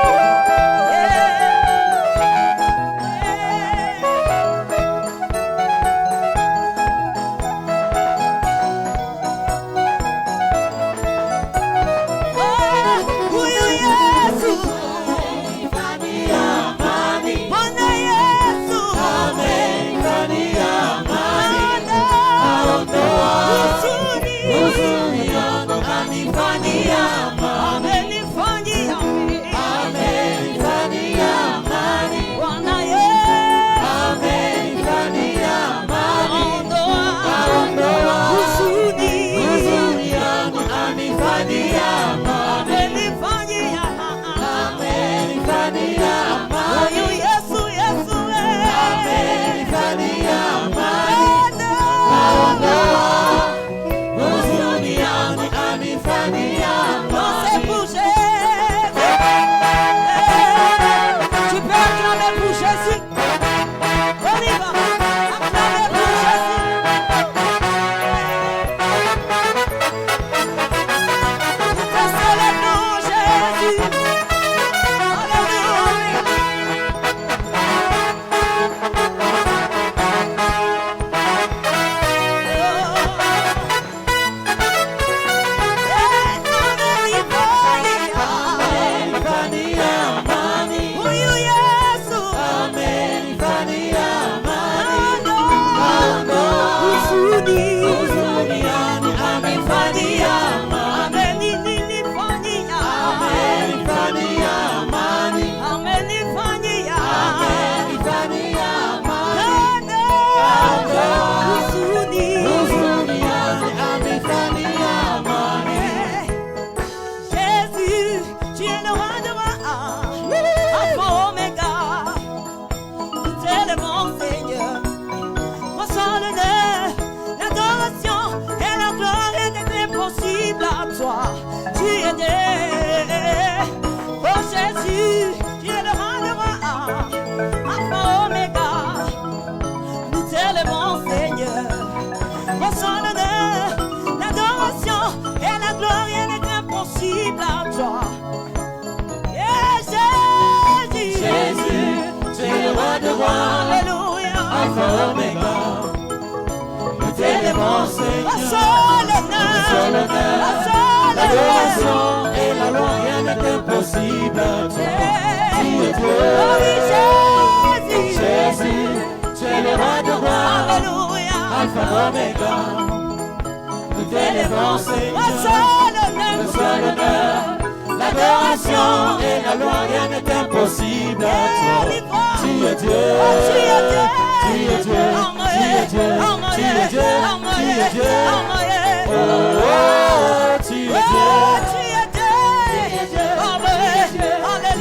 Speaker 3: L'adoration et la loi, rien n'est impossible à toi. Tu es Dieu. Jésus, tu es le roi de rois. Alpha Omega. Nous t'élèvons, Seigneur. Le seul honneur, l'adoration et la loi, rien n'est impossible à toi. Tu es Dieu. Tu es Dieu. Tu es Dieu. Tu es Dieu. Tu es Dieu. Oh, oh, tu es Dieu.
Speaker 2: Tu es Dieu. Alléluia.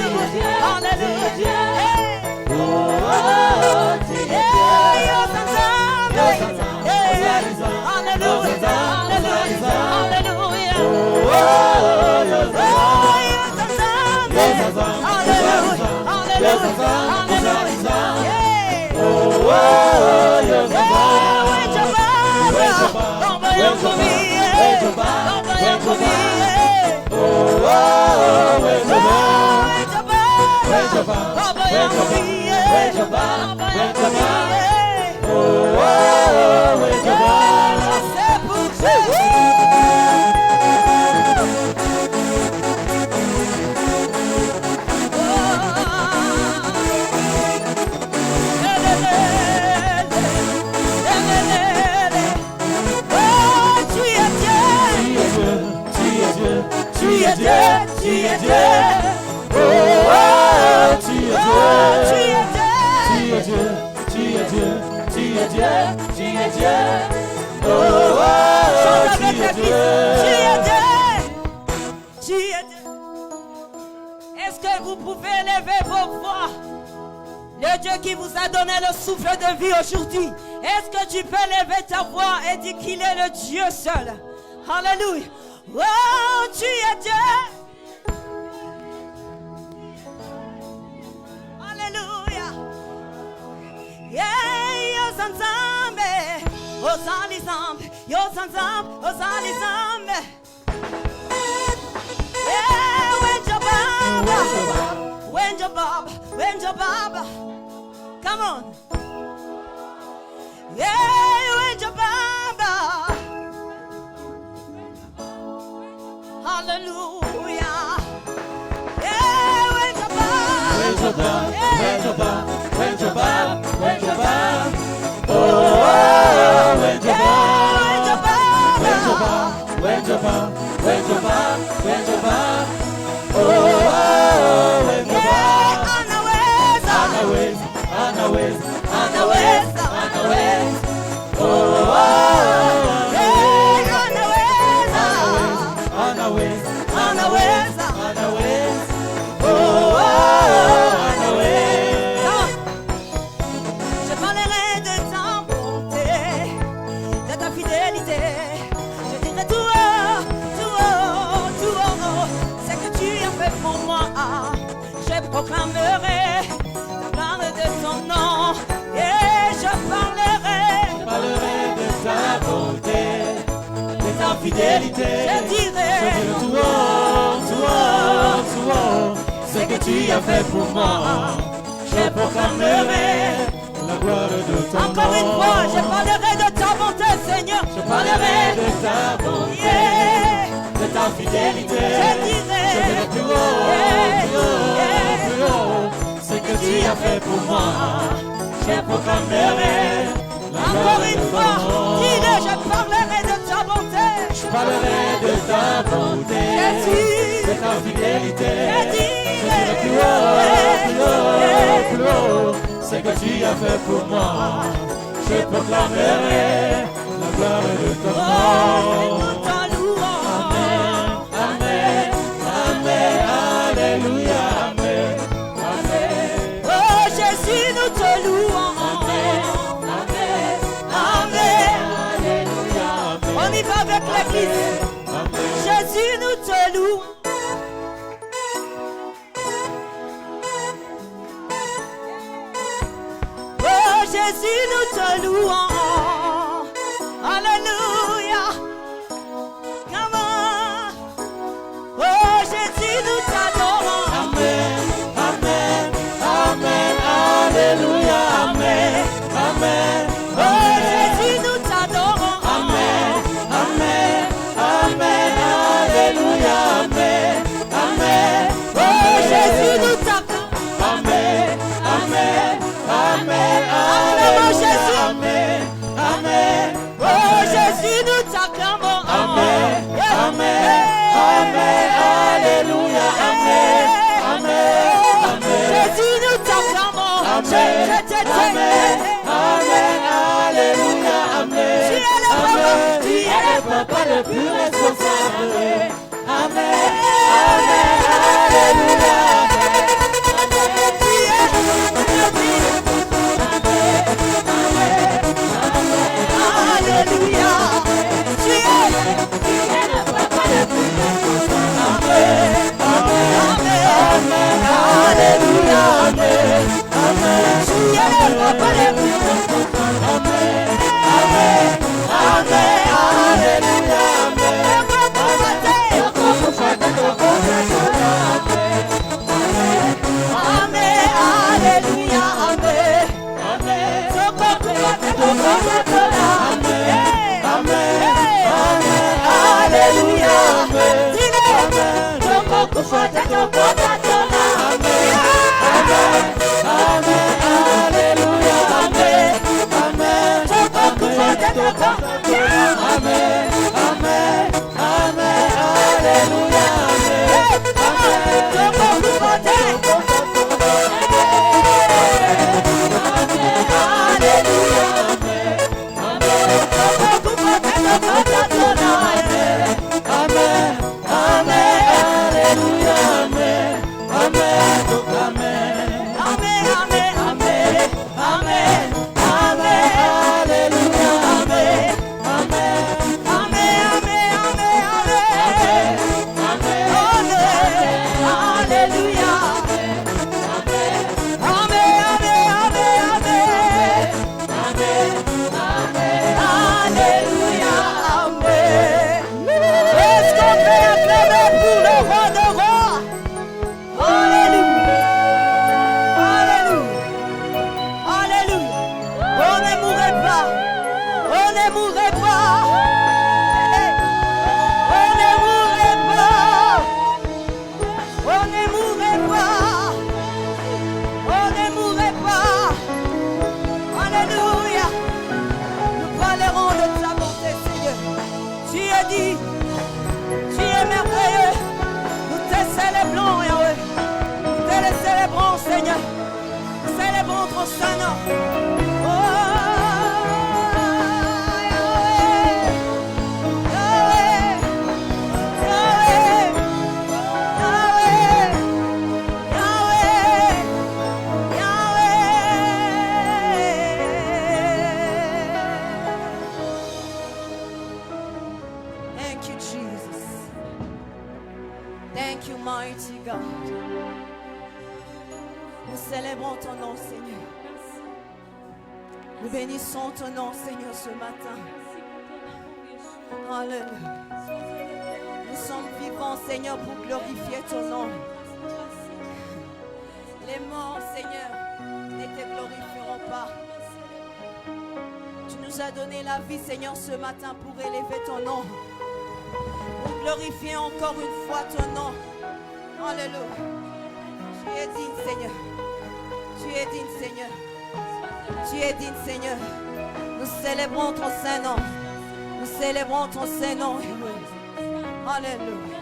Speaker 4: Est-ce que vous pouvez lever vos voix? Le Dieu qui vous a donné le souffle de vie aujourd'hui. Est-ce que tu peux lever ta voix et dire qu'il est le Dieu seul? Alléluia. Oh, tu es Dieu. Alléluia. Yeah, yo zanzambe, ozalizambe, yo zanzambe, ozalizambe. Yeah, when your baba, come on. Yeah, when your baba. Hallelujah. Yeah, when your baba.
Speaker 3: When your baba. Oh, when your baba.
Speaker 4: Proclamerai la gloire de ton nom et je parlerai
Speaker 3: de ta bonté, de ta fidélité.
Speaker 4: Je dirai
Speaker 3: tout haut, ce que tu as fait pour moi. Je proclamerai la gloire de ton nom.
Speaker 4: Encore une fois, je parlerai de ta bonté, Seigneur.
Speaker 3: Je parlerai de ta bonté, de ta fidélité.
Speaker 4: Je dirai
Speaker 3: tout haut, ce que tu as fait pour moi. Je proclamerai la gloire
Speaker 4: encore une
Speaker 3: de
Speaker 4: fois,
Speaker 3: ton nom.
Speaker 4: dis-le, je parlerai de ta bonté.
Speaker 3: Je parlerai de ta bonté,
Speaker 4: Jésus,
Speaker 3: de ta fidélité.
Speaker 4: je dirai
Speaker 3: Plus haut, ce que tu as fait pour moi. Je proclamerai la gloire de ton nom.
Speaker 4: nous t'en louons.
Speaker 3: Amen, amen, alléluia, amen, amen.
Speaker 4: Oh Jésus, nous te louons.
Speaker 3: Amen,
Speaker 4: Amen.
Speaker 3: alléluia, amen.
Speaker 4: On y va avec l'église. Jésus, nous te louons. Oh Jésus, nous te louons. Alléluia. Come on. Oh Jésus, nous t'adorons.
Speaker 3: Amen, amen, amen, alléluia, amen, amen,
Speaker 4: Oh
Speaker 3: amen.
Speaker 4: Jésus, nous t'adorons.
Speaker 3: Amen, amen, amen, alléluia, amen, amen,
Speaker 4: Oh Jésus, nous t'acclamons.
Speaker 3: amen, amen, amen, alléluia, amen, amen,
Speaker 4: Oh Jésus, nous t'acclamons.
Speaker 3: amen, amen, amen, alléluia, amen, amen, amen,
Speaker 4: Jésus, nous t'acclamons.
Speaker 3: amen, amen, amen, alléluia, amen, amen. Tu es le papa le plus responsable. Amen, amen, alléluia,
Speaker 4: Alléluia. Tu es le papa le plus Seigneur, ce matin pour élever ton nom, pour glorifier encore une fois ton nom. Alléluia. Tu es digne, Seigneur. Tu es digne, Seigneur. Tu es digne, Seigneur. Nous célébrons ton Saint-Nom. Nous célébrons ton Saint-Nom. Alléluia.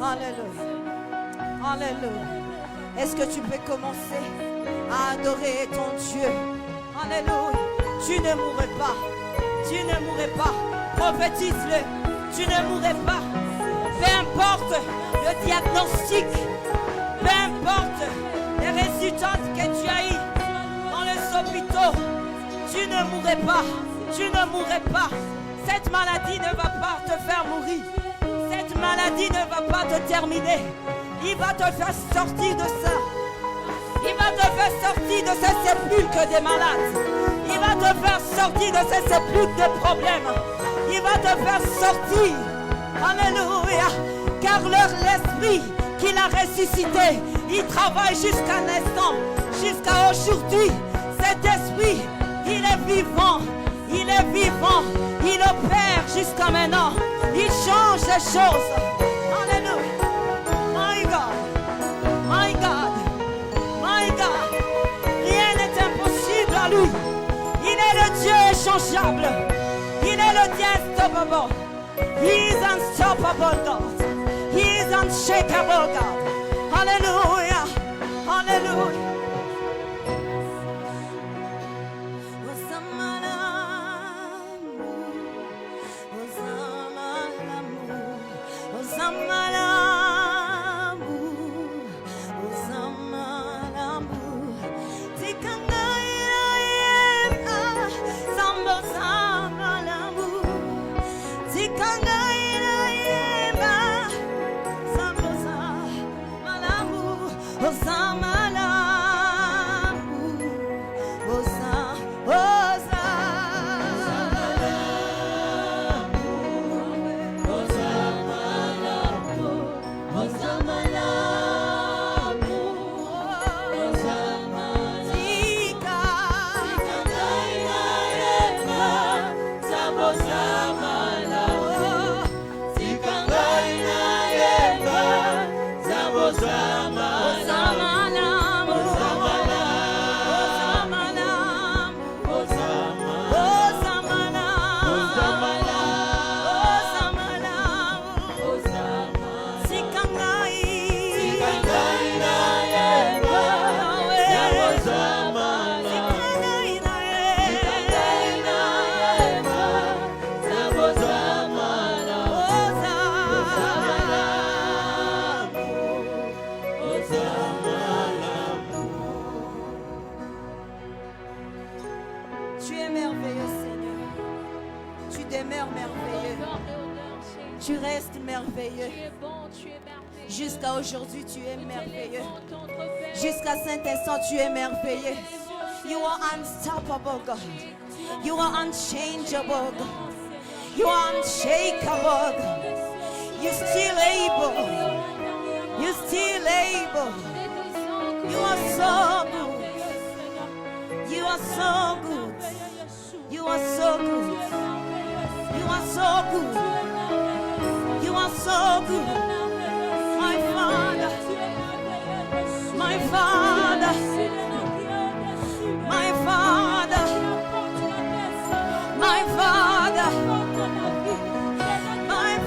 Speaker 4: Alléluia. Alléluia. Est-ce que tu peux commencer à adorer ton Dieu? Alléluia. Tu ne mourrais pas. Tu ne mourrais pas. Prophétise-le. Tu ne mourrais pas. Peu importe le diagnostic, peu importe les résultats que tu as eu dans les hôpitaux, tu ne mourrais pas. Tu ne mourrais pas. Cette maladie ne va pas te faire mourir. Cette maladie ne va pas te terminer. Il va te faire sortir de ça. Il va te faire sortir de ces sépulcres des malades. Il va te faire sortir de ces sépulcres de problèmes. Il va te faire sortir. Alléluia. Car l'esprit qu'il a ressuscité, il travaille jusqu'à l'instant, jusqu'à aujourd'hui. Cet esprit, il est vivant. Il est vivant. Il opère jusqu'à maintenant. Il change les choses. Alléluia. My God. My God. My God. Rien n'est impossible à lui. Il est le Dieu inchangeable. Il est le Dieu unstoppable. He is unstoppable God. He is unshakable God. Hallelujah. Hallelujah. demeures merveilleux. Tu restes merveilleux.
Speaker 5: Tu es bon, tu es merveilleux.
Speaker 4: Jusqu'à aujourd'hui, tu es merveilleux.
Speaker 5: Ton trône.
Speaker 4: Jusqu'à cet instant, tu es merveilleux. You are unstoppable, God. You are unchangeable, God. You are unshakable. You're still able. You're still able. You are so good. You are so good. You are so good. You are so good. You are so good. My Father. My Father. My Father. My Father. My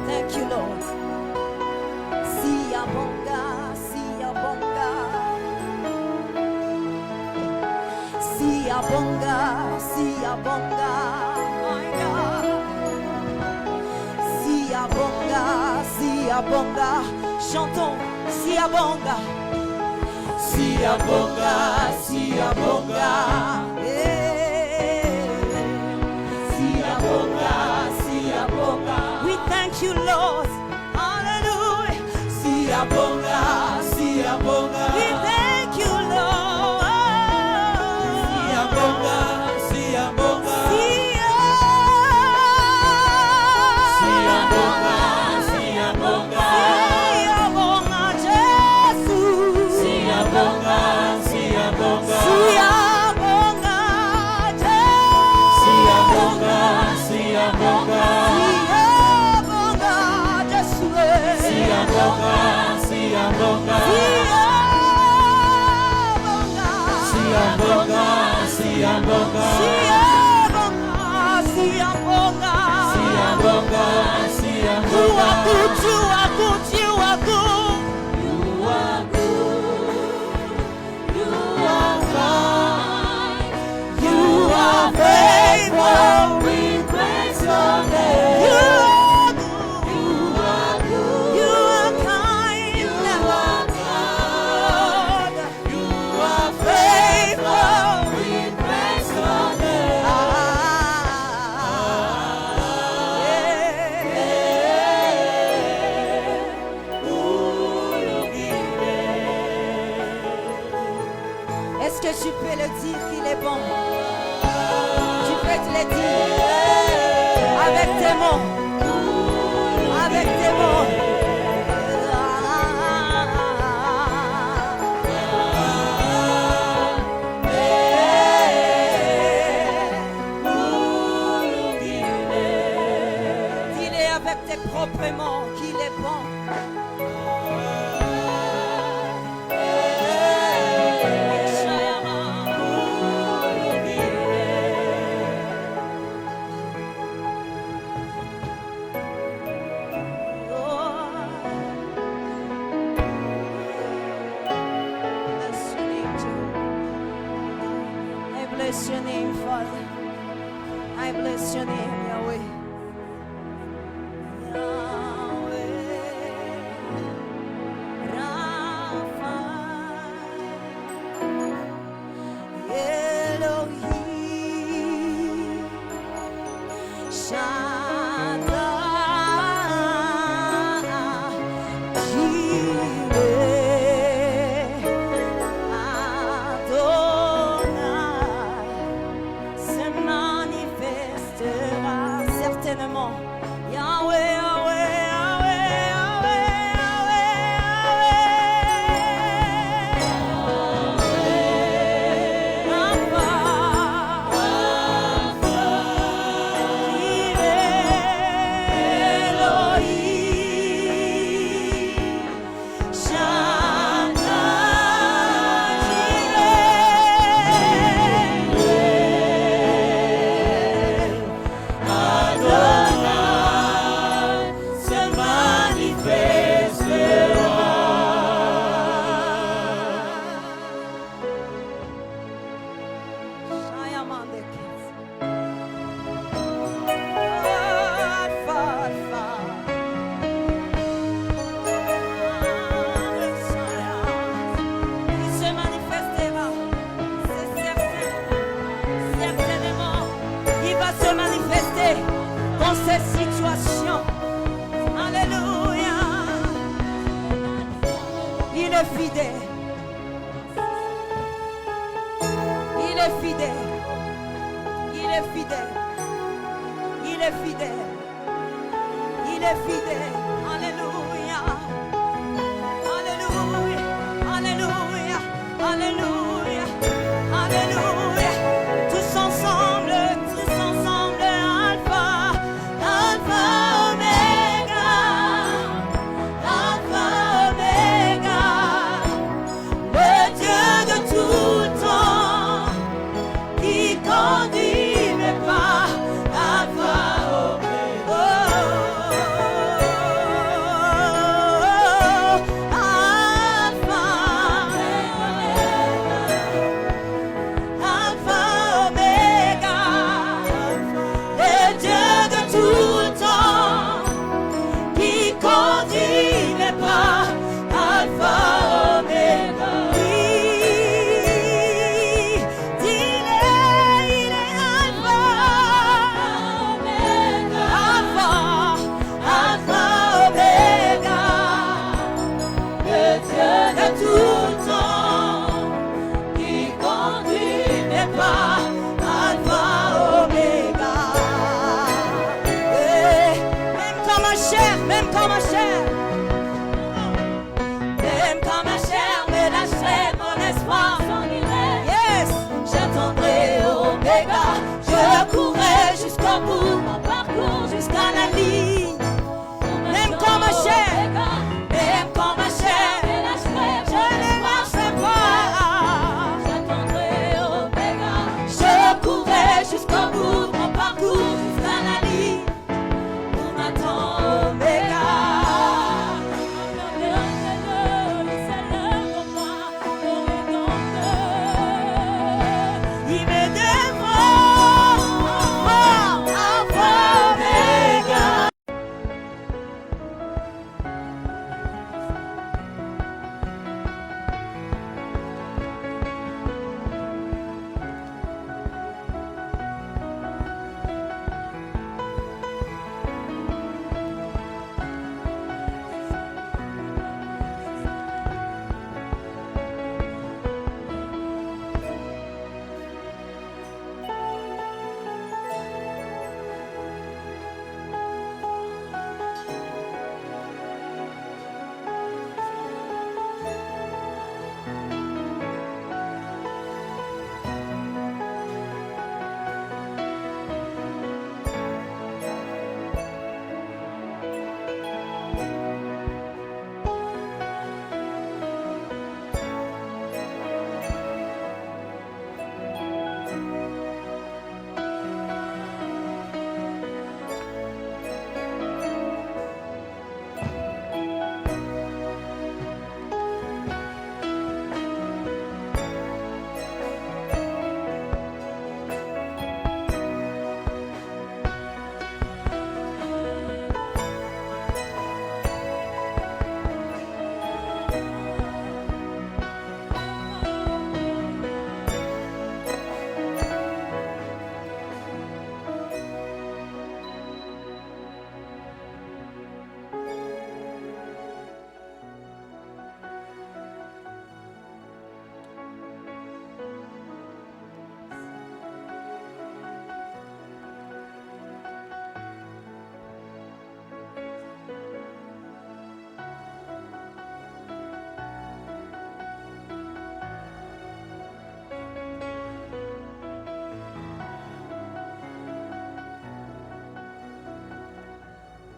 Speaker 6: Thank you, Lord. Siyabonga,
Speaker 4: bonga. Sia bonga, sia bonga, my God. Sia bonga, sia bonga. Chantons, sia bonga. Sia bonga, sia bonga. Sia bonga, sia bonga. We thank you, Lord. Hallelujah. Sia bonga, sia bonga. We thank you, Lord. Sia bonga, sia bonga. Sia bonga, sia bonga. Sia bonga, Jesus. Sia bonga, sia bonga. Sia bonga, Jesus. Sia bonga, sia bonga. Sia bonga, sia bonga. Sia bonga, sia bonga. Sia bonga, sia bonga. Sia bonga, sia bonga. You are good, you are good, you are good. You are good, you are kind. You are faithful, we praise your name. You are good, you are good. You are kind, you are God. You are faithful, we praise your name. Est-ce que tu peux le dire qu'il est bon? Tu peux te le dire avec tes mots. Avec tes mots. Dis-le avec tes propres mots qu'il est bon. I bless your name, Father. I bless your name, Yahweh. Yahweh, Rapha, Elohim, Shaddai, Jireh, Adonai, se manifestera certainement. Yahweh, Yahweh, Yahweh, Yahweh, Yahweh, Rapha, Elohim, Il se manifestera, c'est certain, certainement, il va se manifester dans cette situation. Alléluia. Il est fidèle. Il est fidèle. Il est fidèle. Il est fidèle. Il est fidèle. Alléluia. Alléluia. Alléluia. Alléluia. Alléluia. Tous ensemble, Alpha, Alpha, Omega, Alpha, Omega, le Dieu de tout temps, qui conduit mes pas, Alpha, Omega.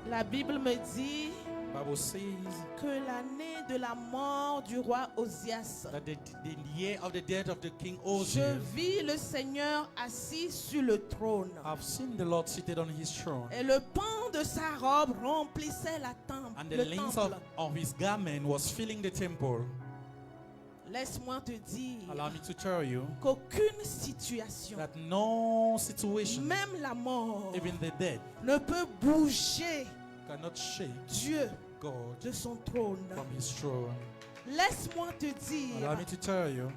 Speaker 2: La Bible me dit
Speaker 3: Bible says
Speaker 2: que l'année de la mort du roi Osias,
Speaker 3: that the year of the death of the king
Speaker 2: je
Speaker 3: Uzziah,
Speaker 2: vis le Seigneur assis sur le trône.
Speaker 3: I've seen the Lord seated on his throne,
Speaker 2: Et le pan de sa robe remplissait la temple,
Speaker 3: and the
Speaker 2: le
Speaker 3: length
Speaker 2: temple.
Speaker 3: of his garment was filling the temple.
Speaker 2: Laisse-moi te dire
Speaker 3: Allow me to tell you
Speaker 2: qu'aucune situation,
Speaker 3: that no situation,
Speaker 2: même la mort,
Speaker 3: even the dead,
Speaker 2: ne peut bouger
Speaker 3: cannot shake
Speaker 2: Dieu
Speaker 3: God
Speaker 2: de son trône.
Speaker 3: from his throne.
Speaker 2: Laisse-moi te
Speaker 3: Allow
Speaker 2: dire
Speaker 3: me to tell you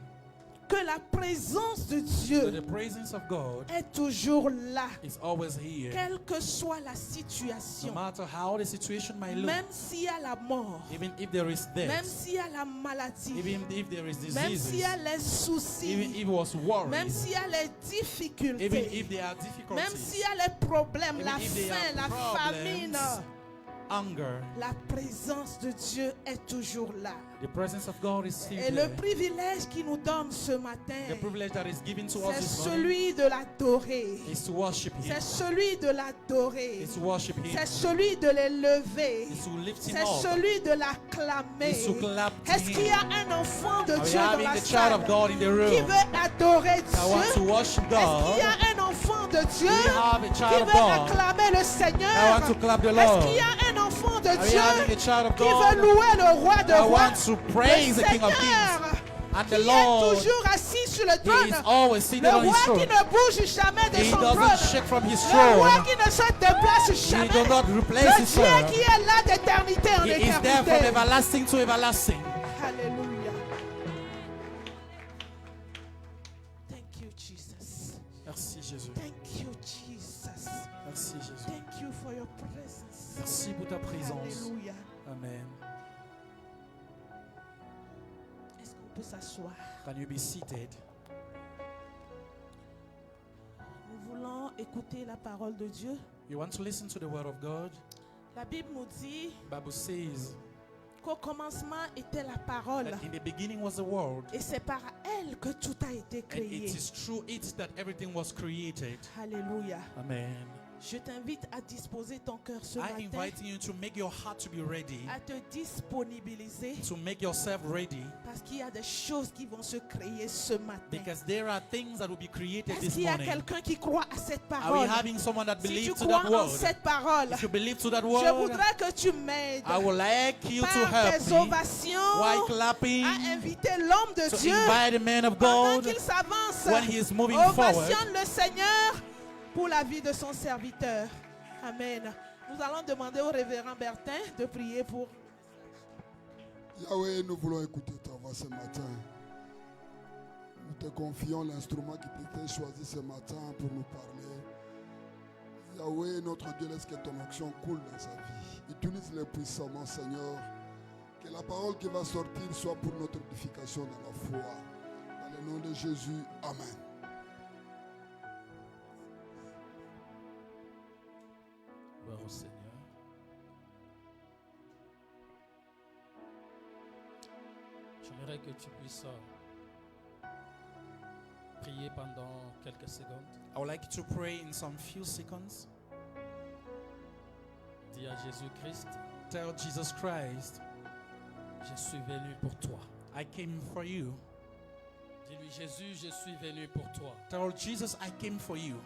Speaker 2: que la présence de
Speaker 3: that
Speaker 2: Dieu
Speaker 3: the presence of God
Speaker 2: est toujours là,
Speaker 3: is always here.
Speaker 2: quelle que soit la
Speaker 3: No
Speaker 2: situation.
Speaker 3: matter how the situation might look,
Speaker 2: Même s'il y a la mort,
Speaker 3: even if there is
Speaker 2: même
Speaker 3: death,
Speaker 2: s'il y a la maladie,
Speaker 3: even if there is
Speaker 2: même s'il y
Speaker 3: diseases,
Speaker 2: a les
Speaker 3: even
Speaker 2: soucis,
Speaker 3: if it was
Speaker 2: même
Speaker 3: worries,
Speaker 2: s'il y a les
Speaker 3: even
Speaker 2: difficultés,
Speaker 3: if there are
Speaker 2: même
Speaker 3: difficulties,
Speaker 2: s'il y a les problèmes,
Speaker 3: even
Speaker 2: la
Speaker 3: if there
Speaker 2: faim,
Speaker 3: are
Speaker 2: la famine,
Speaker 3: problems, hunger,
Speaker 2: la présence de Dieu est toujours là.
Speaker 3: the presence of God is still
Speaker 2: Et le
Speaker 3: there.
Speaker 2: privilège qu'il nous donne ce matin,
Speaker 3: The privilege that is given to us
Speaker 2: c'est
Speaker 3: this morning
Speaker 2: celui de l'adorer.
Speaker 3: is to worship Him.
Speaker 2: C'est celui de l'adorer.
Speaker 3: Is to worship Him.
Speaker 2: C'est celui de l'élever.
Speaker 3: Is to lift Him
Speaker 2: C'est
Speaker 3: up.
Speaker 2: celui de l'acclamer.
Speaker 3: Is to clap to
Speaker 2: Est-ce qu'il y a
Speaker 3: Him.
Speaker 2: un enfant de
Speaker 3: Are we
Speaker 2: Dieu dans
Speaker 3: having
Speaker 2: la
Speaker 3: the child
Speaker 2: salle
Speaker 3: of God in the
Speaker 2: qui
Speaker 3: room
Speaker 2: veut adorer
Speaker 3: that wants to
Speaker 2: Dieu?
Speaker 3: worship
Speaker 2: Est-ce qu'il y
Speaker 3: God?
Speaker 2: a un enfant de Dieu
Speaker 3: We have a
Speaker 2: qui
Speaker 3: child of
Speaker 2: veut
Speaker 3: God
Speaker 2: acclamer le
Speaker 3: that
Speaker 2: Seigneur?
Speaker 3: wants to clap the
Speaker 2: Est-ce
Speaker 3: Lord?
Speaker 2: qu'il y a un enfant de
Speaker 3: Are we
Speaker 2: Dieu
Speaker 3: having a child of
Speaker 2: qui veut
Speaker 3: God
Speaker 2: louer le roi de
Speaker 3: that
Speaker 2: rois?
Speaker 3: wants to praise the King of
Speaker 2: Seigneur
Speaker 3: Kings? And
Speaker 2: qui
Speaker 3: the
Speaker 2: est
Speaker 3: Lord,
Speaker 2: toujours assis sur le
Speaker 3: He is
Speaker 2: trône.
Speaker 3: always seated
Speaker 2: Le
Speaker 3: on His
Speaker 2: roi qui
Speaker 3: throne.
Speaker 2: ne bouge jamais de
Speaker 3: He
Speaker 2: son
Speaker 3: doesn't
Speaker 2: trône.
Speaker 3: shake from His
Speaker 2: Le roi
Speaker 3: throne.
Speaker 2: qui ne se déplace
Speaker 3: He
Speaker 2: jamais.
Speaker 3: does not replace
Speaker 2: Le
Speaker 3: His
Speaker 2: Dieu
Speaker 3: throne.
Speaker 2: qui est là d'éternité en
Speaker 3: He is there from
Speaker 2: éternité.
Speaker 3: everlasting to everlasting.
Speaker 2: Alléluia. Thank you, Jesus.
Speaker 3: Merci Jésus.
Speaker 2: Thank you, Jesus.
Speaker 3: Merci Jésus.
Speaker 2: Thank you for your presence.
Speaker 3: Merci pour ta présence.
Speaker 2: Alléluia.
Speaker 3: Amen.
Speaker 2: Est-ce qu'on peut s'asseoir?
Speaker 3: Can you be seated?
Speaker 2: Nous voulons écouter la parole de Dieu.
Speaker 3: You want to listen to the word of God?
Speaker 2: La Bible nous dit
Speaker 3: Bible says
Speaker 2: qu'au commencement était la parole.
Speaker 3: that in the beginning was the word,
Speaker 2: Et c'est par elle que tout a été
Speaker 3: and
Speaker 2: créé.
Speaker 3: it is through it that everything was created.
Speaker 2: Alléluia.
Speaker 3: Amen.
Speaker 2: Je t'invite à disposer ton cœur ce
Speaker 3: I
Speaker 2: matin,
Speaker 3: invite you to make your heart to be ready,
Speaker 2: à te disponibiliser,
Speaker 3: to make yourself ready,
Speaker 2: parce qu'il y a des choses qui vont se créer ce matin.
Speaker 3: because there are things that will be created
Speaker 2: Est-ce
Speaker 3: this
Speaker 2: qu'il y a
Speaker 3: morning.
Speaker 2: quelqu'un qui croit à cette
Speaker 3: Are we
Speaker 2: parole?
Speaker 3: having someone that
Speaker 2: Si tu
Speaker 3: believes to
Speaker 2: crois
Speaker 3: that
Speaker 2: en
Speaker 3: word?
Speaker 2: cette parole,
Speaker 3: If you believe to that
Speaker 2: je
Speaker 3: word,
Speaker 2: voudrais que tu m'aides
Speaker 3: I would like you to
Speaker 2: par
Speaker 3: help
Speaker 2: tes
Speaker 3: me
Speaker 2: ovations
Speaker 3: while clapping
Speaker 2: à inviter l'homme de
Speaker 3: to
Speaker 2: Dieu
Speaker 3: invite the man of
Speaker 2: pendant
Speaker 3: God
Speaker 2: qu'il s'avance.
Speaker 3: when he is moving forward.
Speaker 2: Ovationne le Seigneur pour la vie de son serviteur. Amen. Nous allons demander au révérend Bertin de prier pour.
Speaker 6: Yahweh, nous voulons écouter ta voix ce matin. Nous te confions l'instrument qui t'était choisi ce matin pour nous parler. Yahweh, notre Dieu, laisse que ton onction coule dans sa vie. Utilise-le puissamment, Seigneur. Que la parole qui va sortir soit pour notre édification dans la foi. Dans le nom de Jésus, Amen.
Speaker 3: Gloire au Seigneur.
Speaker 7: J'aimerais que tu puisses prier pendant quelques secondes.
Speaker 3: I would like you to pray in some few seconds.
Speaker 7: Dis à Jésus-Christ,
Speaker 3: Tell Jesus Christ,
Speaker 7: je suis venu pour toi.
Speaker 3: I came for you.
Speaker 7: Dis-lui, Jésus, je suis venu pour toi.
Speaker 3: Tell Jesus, I came for you.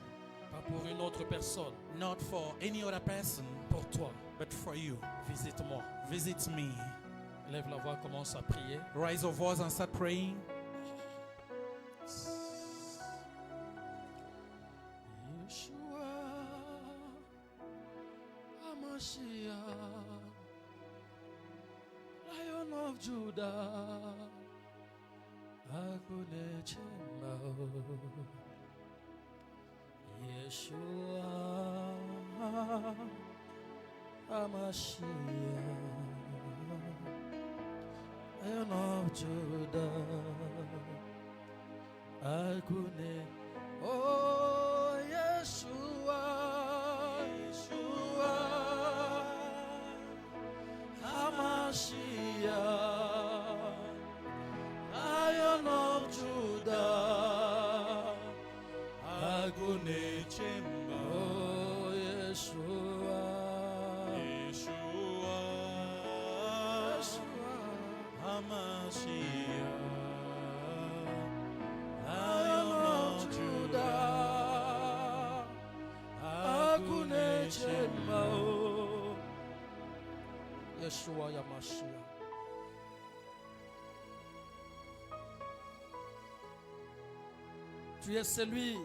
Speaker 7: Pas pour une autre personne,
Speaker 3: Not for any other person,
Speaker 7: pour toi.
Speaker 3: but for you.
Speaker 7: Visite-moi.
Speaker 3: Visit me.
Speaker 7: Lève la voix, commence à prier.
Speaker 3: Raise your voice and start praying.
Speaker 7: Yeshua, Hamashiach, Lion of Judah, Akune Chemba. Yeshua, Hamashiach, Lion of Judah, Akune. Oh, Yeshua, Yeshua, Hamashiach, Lion of Judah, Agune Chemba. Oh, Yeshua, Oh. Yeshua Yamashiach. Tu es celui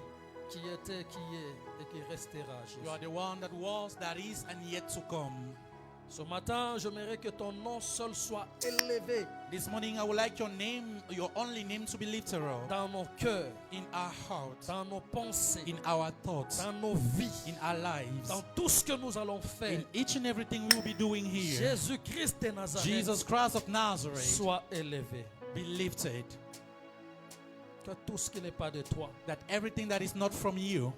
Speaker 7: qui était, qui est et qui restera. Jésus.
Speaker 3: You are the one that was, that is, and yet to come.
Speaker 7: Ce matin, j'aimerais que ton nom seul soit élevé
Speaker 3: This morning, I would like your name, your only name, to be lifted up
Speaker 7: dans nos cœurs,
Speaker 3: in our hearts,
Speaker 7: dans nos pensées,
Speaker 3: in our thoughts,
Speaker 7: dans nos vies,
Speaker 3: in our lives,
Speaker 7: dans tout ce que nous allons faire.
Speaker 3: in each and everything we will be doing here.
Speaker 7: Jésus-Christ de Nazareth
Speaker 3: Jesus Christ of Nazareth,
Speaker 7: soit élevé.
Speaker 3: be lifted.
Speaker 7: Que tout ce qui n'est pas de toi,
Speaker 3: That everything that is not from you,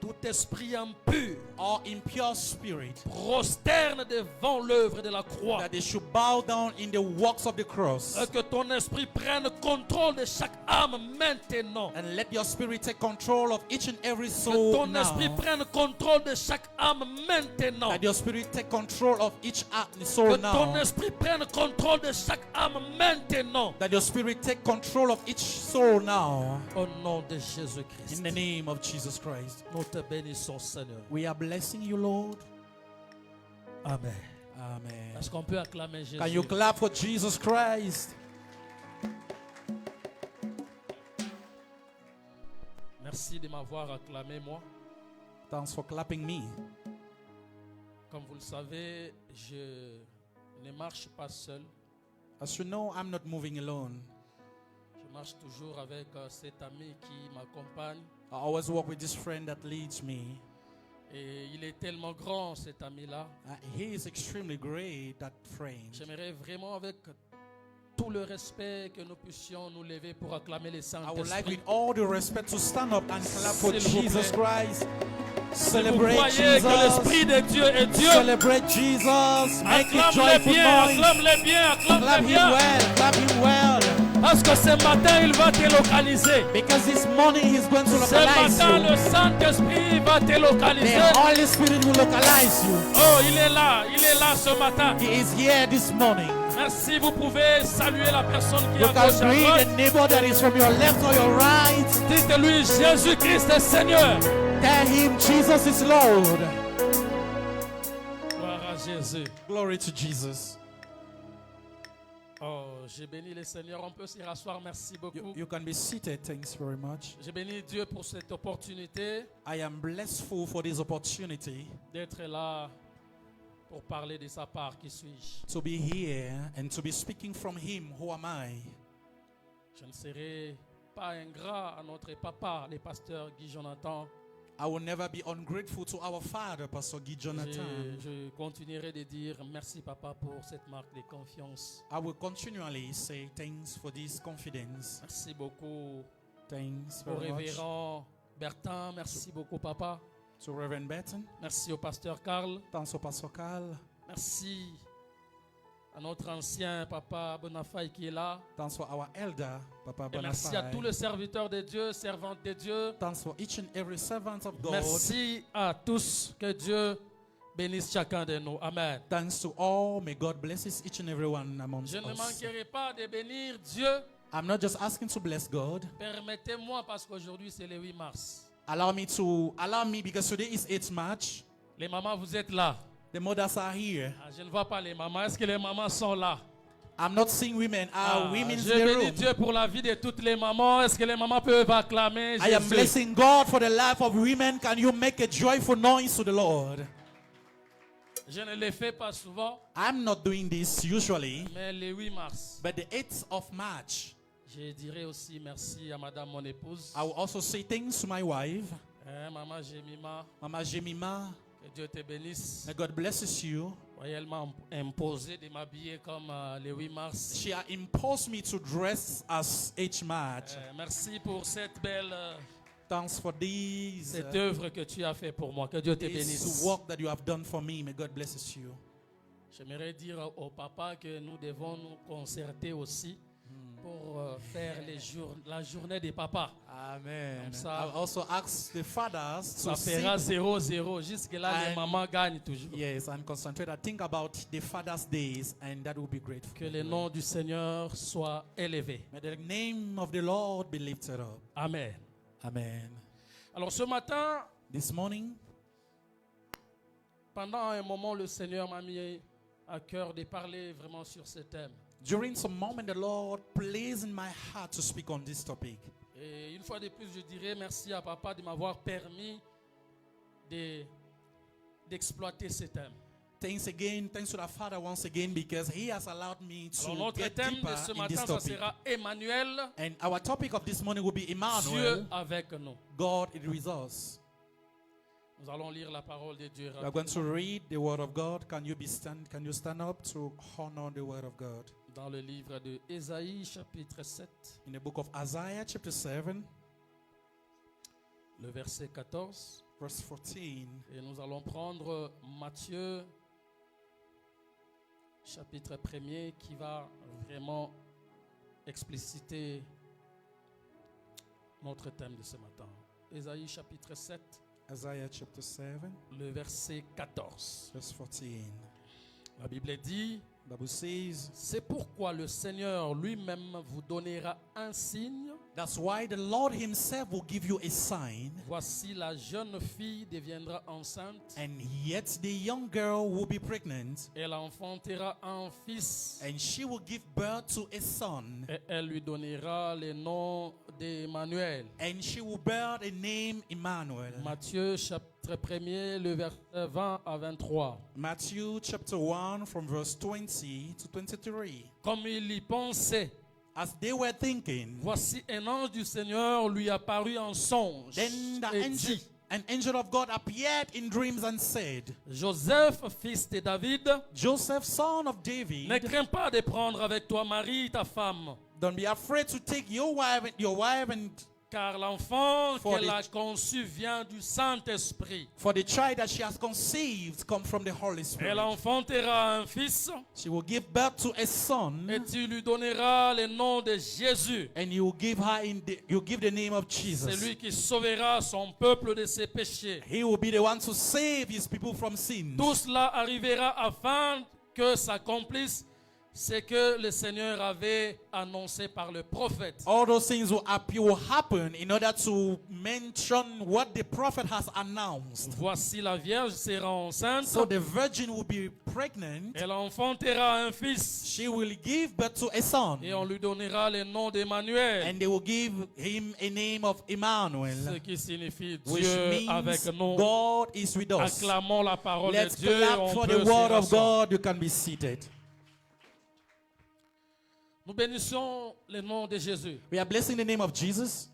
Speaker 7: tout esprit impur,
Speaker 3: or impure spirit,
Speaker 7: prosterne devant l'œuvre de la croix.
Speaker 3: that they should bow down in the works of the cross.
Speaker 7: Et que ton esprit prenne contrôle de chaque âme maintenant.
Speaker 3: And let your spirit take control of each and every
Speaker 7: Que
Speaker 3: soul
Speaker 7: ton
Speaker 3: now.
Speaker 7: esprit prenne contrôle de chaque âme maintenant.
Speaker 3: That your spirit take control of each soul
Speaker 7: Que ton
Speaker 3: now.
Speaker 7: esprit prenne contrôle de chaque âme maintenant.
Speaker 3: That your spirit take control of each soul now.
Speaker 7: Au nom de Jésus-Christ.
Speaker 3: In the name of Jesus Christ.
Speaker 7: Nous te bénissons, Seigneur.
Speaker 3: We are blessing you, Lord.
Speaker 7: Amen.
Speaker 3: Amen.
Speaker 7: Est-ce qu'on peut acclamer Jésus?
Speaker 3: Can you clap for Jesus Christ?
Speaker 7: Merci de m'avoir acclamé, moi.
Speaker 3: Thanks for clapping me.
Speaker 7: Comme vous le savez, je ne marche pas seul.
Speaker 3: As you know, I'm not moving alone.
Speaker 7: Je marche toujours avec cet ami qui m'accompagne.
Speaker 3: I always walk with this friend that leads me.
Speaker 7: Et il est tellement grand, cet ami-là.
Speaker 3: He is extremely great, that friend.
Speaker 7: J'aimerais vraiment, avec tout le respect, que nous puissions nous lever pour acclamer les
Speaker 3: I would like,
Speaker 7: Saint-Esprits.
Speaker 3: with all the respect, to stand up and clap for
Speaker 7: S'il vous
Speaker 3: Jesus
Speaker 7: plaît.
Speaker 3: Christ.
Speaker 7: Vous
Speaker 3: Celebrate
Speaker 7: croyez que l'Esprit
Speaker 3: Jesus.
Speaker 7: de Dieu est Dieu.
Speaker 3: Celebrate Jesus. Make a
Speaker 7: Acclame-les
Speaker 3: joyful
Speaker 7: bien,
Speaker 3: noise.
Speaker 7: acclame-les bien,
Speaker 3: Clap
Speaker 7: acclame-les
Speaker 3: him
Speaker 7: bien.
Speaker 3: well. Clap him well.
Speaker 7: Parce que ce matin, il va te localiser.
Speaker 3: Because this morning he's going to
Speaker 7: Ce
Speaker 3: localize
Speaker 7: matin,
Speaker 3: you.
Speaker 7: le Saint-Esprit va te localiser.
Speaker 3: The Holy Spirit will localize you.
Speaker 7: Oh, il est là ce matin.
Speaker 3: He is here this morning.
Speaker 7: Merci, vous pouvez saluer la personne qui est
Speaker 3: You
Speaker 7: à
Speaker 3: can
Speaker 7: gauche à
Speaker 3: greet
Speaker 7: droite.
Speaker 3: the neighbor that is from your left or your right.
Speaker 7: Dites-lui, Jésus-Christ est Seigneur.
Speaker 3: Tell him Jesus is Lord.
Speaker 7: Gloire à Jésus.
Speaker 3: Glory to Jesus.
Speaker 7: Oh, j'ai béni le Seigneur. On peut s'y rasseoir. Merci beaucoup.
Speaker 3: You can be seated. Thanks very much.
Speaker 7: J'ai béni Dieu pour cette opportunité
Speaker 3: I am blessed for this opportunity
Speaker 7: d'être là pour parler de sa part. Qui suis-je?
Speaker 3: to be here and to be speaking from him. Who am I?
Speaker 7: Je ne serai pas ingrat à notre papa, le pasteur Guy Jonathan.
Speaker 3: I will never be ungrateful to our father, Pastor Guy Jonathan.
Speaker 7: Je continuerai de dire merci papa pour cette marque de confiance.
Speaker 3: I will continually say thanks for this confidence.
Speaker 7: Merci beaucoup
Speaker 3: Thanks
Speaker 7: au
Speaker 3: very much
Speaker 7: révérend Bertin. Merci beaucoup papa.
Speaker 3: to Reverend Burton.
Speaker 7: Merci au pasteur Karl.
Speaker 3: Thanks to Pastor Carl.
Speaker 7: Merci à notre ancien papa Bonafay qui est là.
Speaker 3: Thanks for our elder, Papa
Speaker 7: Et merci à
Speaker 3: Bonafide.
Speaker 7: tous les serviteurs de Dieu, servantes de Dieu.
Speaker 3: Thanks for each and every servant of God.
Speaker 7: Merci à tous. Que Dieu bénisse chacun de nous. Amen.
Speaker 3: Thanks to all. May God bless each and every one amongst
Speaker 7: Je ne
Speaker 3: us.
Speaker 7: manquerai pas de bénir Dieu.
Speaker 3: I'm not just asking to bless God.
Speaker 7: Permettez-moi, parce qu'aujourd'hui c'est le 8 mars.
Speaker 3: Allow me because today is 8th March.
Speaker 7: Les mamans, vous êtes là.
Speaker 3: The mothers are here.
Speaker 7: Ah, je ne vois pas les mamans. Est-ce que les mamans sont là?
Speaker 3: I'm not seeing women.
Speaker 7: Ah,
Speaker 3: Women in
Speaker 7: je
Speaker 3: the
Speaker 7: bénis
Speaker 3: room.
Speaker 7: Dieu pour la vie de toutes les mamans. Est-ce que les mamans peuvent acclamer
Speaker 3: I am
Speaker 7: Jésus?
Speaker 3: blessing God for the life of women. Can you make a joyful noise to the Lord?
Speaker 7: Je ne le fais pas souvent,
Speaker 3: I'm not doing this usually,
Speaker 7: mais le 8 mars,
Speaker 3: but the 8th of March,
Speaker 7: je dirai aussi merci à madame mon épouse.
Speaker 3: I will also say thanks to my wife,
Speaker 7: Maman Jemima,
Speaker 3: Mama Jemima.
Speaker 7: que Dieu te bénisse.
Speaker 3: May God blesses you.
Speaker 7: Elle m'a imposé de m'habiller comme le 8 mars.
Speaker 3: She imposed me to dress as 8th March.
Speaker 7: Merci pour cette belle
Speaker 3: Thanks for this,
Speaker 7: cette œuvre que tu as fait pour moi. Que Dieu te
Speaker 3: this
Speaker 7: bénisse.
Speaker 3: work that you have done for me. May God blesses you.
Speaker 7: J'aimerais dire au papa que nous devons nous concerter aussi pour faire la journée des papas.
Speaker 3: Amen.
Speaker 7: Comme ça,
Speaker 3: I also ask the fathers
Speaker 7: ça
Speaker 3: to
Speaker 7: fera
Speaker 3: sit,
Speaker 7: 0-0. Jusque-là, les
Speaker 3: And-
Speaker 7: mamans gagnent toujours.
Speaker 3: yes, and concentrate and think about the Father's Days, and that will be grateful.
Speaker 7: Que le nom du Seigneur soit élevé.
Speaker 3: May the name of the Lord be lifted up.
Speaker 7: Amen.
Speaker 3: Amen.
Speaker 7: Alors ce matin,
Speaker 3: This morning,
Speaker 7: pendant un moment, le Seigneur m'a mis à cœur de parler vraiment sur ce thème.
Speaker 3: During some moment, the Lord placed in my heart to speak on this topic.
Speaker 7: Et une fois de plus, je dirais merci à Papa de m'avoir permis d'exploiter ce thème.
Speaker 3: Thanks to the Father once again because He has allowed me
Speaker 7: Alors,
Speaker 3: to
Speaker 7: notre
Speaker 3: get
Speaker 7: thème
Speaker 3: deeper
Speaker 7: de ce
Speaker 3: in
Speaker 7: matin,
Speaker 3: this
Speaker 7: ça
Speaker 3: topic.
Speaker 7: sera Emmanuel,
Speaker 3: And our topic of this morning will be
Speaker 7: Dieu
Speaker 3: Emmanuel,
Speaker 7: avec nous.
Speaker 3: God is with us.
Speaker 7: Nous allons lire la parole de Dieu.
Speaker 3: We are going to read the Word of God. Can you stand up to honor the Word of God?
Speaker 7: Dans le livre de Ésaïe, chapitre 7,
Speaker 3: In the book of Isaiah, chapter 7,
Speaker 7: le verset 14.
Speaker 3: verse 14.
Speaker 7: Et nous allons prendre Matthieu, chapitre 1er, qui va vraiment expliciter notre thème de ce matin. Ésaïe, chapitre 7,
Speaker 3: Isaiah chapter 7,
Speaker 7: le verset 14.
Speaker 3: verse 14.
Speaker 7: La Bible dit:
Speaker 3: The Bible says,
Speaker 7: c'est pourquoi le Seigneur lui-même vous donnera un signe.
Speaker 3: that's why the Lord Himself will give you a sign,
Speaker 7: Voici, la jeune fille deviendra enceinte.
Speaker 3: and yet the young girl will be pregnant,
Speaker 7: Elle enfantera un fils.
Speaker 3: and she will give birth to a son,
Speaker 7: Et elle lui donnera le nom d'Emmanuel.
Speaker 3: and she will bear the name Emmanuel.
Speaker 7: Matthieu chapitre 1er, le verset 20 à 23.
Speaker 3: Matthew chapter 1 from verse 20 to 23.
Speaker 7: Comme il y pensait,
Speaker 3: As they were thinking,
Speaker 7: voici un ange du Seigneur lui apparut en songe
Speaker 3: then
Speaker 7: et dit:
Speaker 3: an angel of God appeared in dreams and said,
Speaker 7: Joseph, fils de David,
Speaker 3: Joseph, son of
Speaker 7: ne
Speaker 3: David,
Speaker 7: crains pas de prendre avec toi Marie, ta femme,
Speaker 3: don't be afraid to take your wife and
Speaker 7: car l'enfant
Speaker 3: For
Speaker 7: qu'elle
Speaker 3: the-
Speaker 7: a conçu vient du Saint-Esprit.
Speaker 3: for the child that she has conceived come from the Holy Spirit.
Speaker 7: Elle enfantera un fils,
Speaker 3: She will give birth to a son,
Speaker 7: et tu lui donneras le nom de Jésus.
Speaker 3: and you give the name of
Speaker 7: C'est
Speaker 3: Jesus.
Speaker 7: lui qui sauvera son peuple de ses péchés.
Speaker 3: He will be the one to save his people from sin.
Speaker 7: Tout cela arrivera afin que s'accomplisse ce que le Seigneur avait annoncé par le prophète.
Speaker 3: All those things will happen in order to mention what the prophet has announced.
Speaker 7: Voici, la Vierge sera enceinte.
Speaker 3: So the virgin will be pregnant.
Speaker 7: Elle enfantera un fils.
Speaker 3: She will give birth to a son,
Speaker 7: Et on lui donnera le nom d'Emmanuel.
Speaker 3: and they will give him a name of
Speaker 7: Ce
Speaker 3: Emmanuel,
Speaker 7: qui signifie
Speaker 3: which
Speaker 7: Dieu avec
Speaker 3: means
Speaker 7: nous.
Speaker 3: God is with us.
Speaker 7: Acclamons la parole
Speaker 3: Let's
Speaker 7: de Dieu.
Speaker 3: clap
Speaker 7: On
Speaker 3: for
Speaker 7: peut
Speaker 3: the
Speaker 7: se
Speaker 3: word of
Speaker 7: rasseoir.
Speaker 3: God. You can be seated.
Speaker 7: Nous bénissons le nom de Jésus.
Speaker 3: We are blessing the name of Jesus.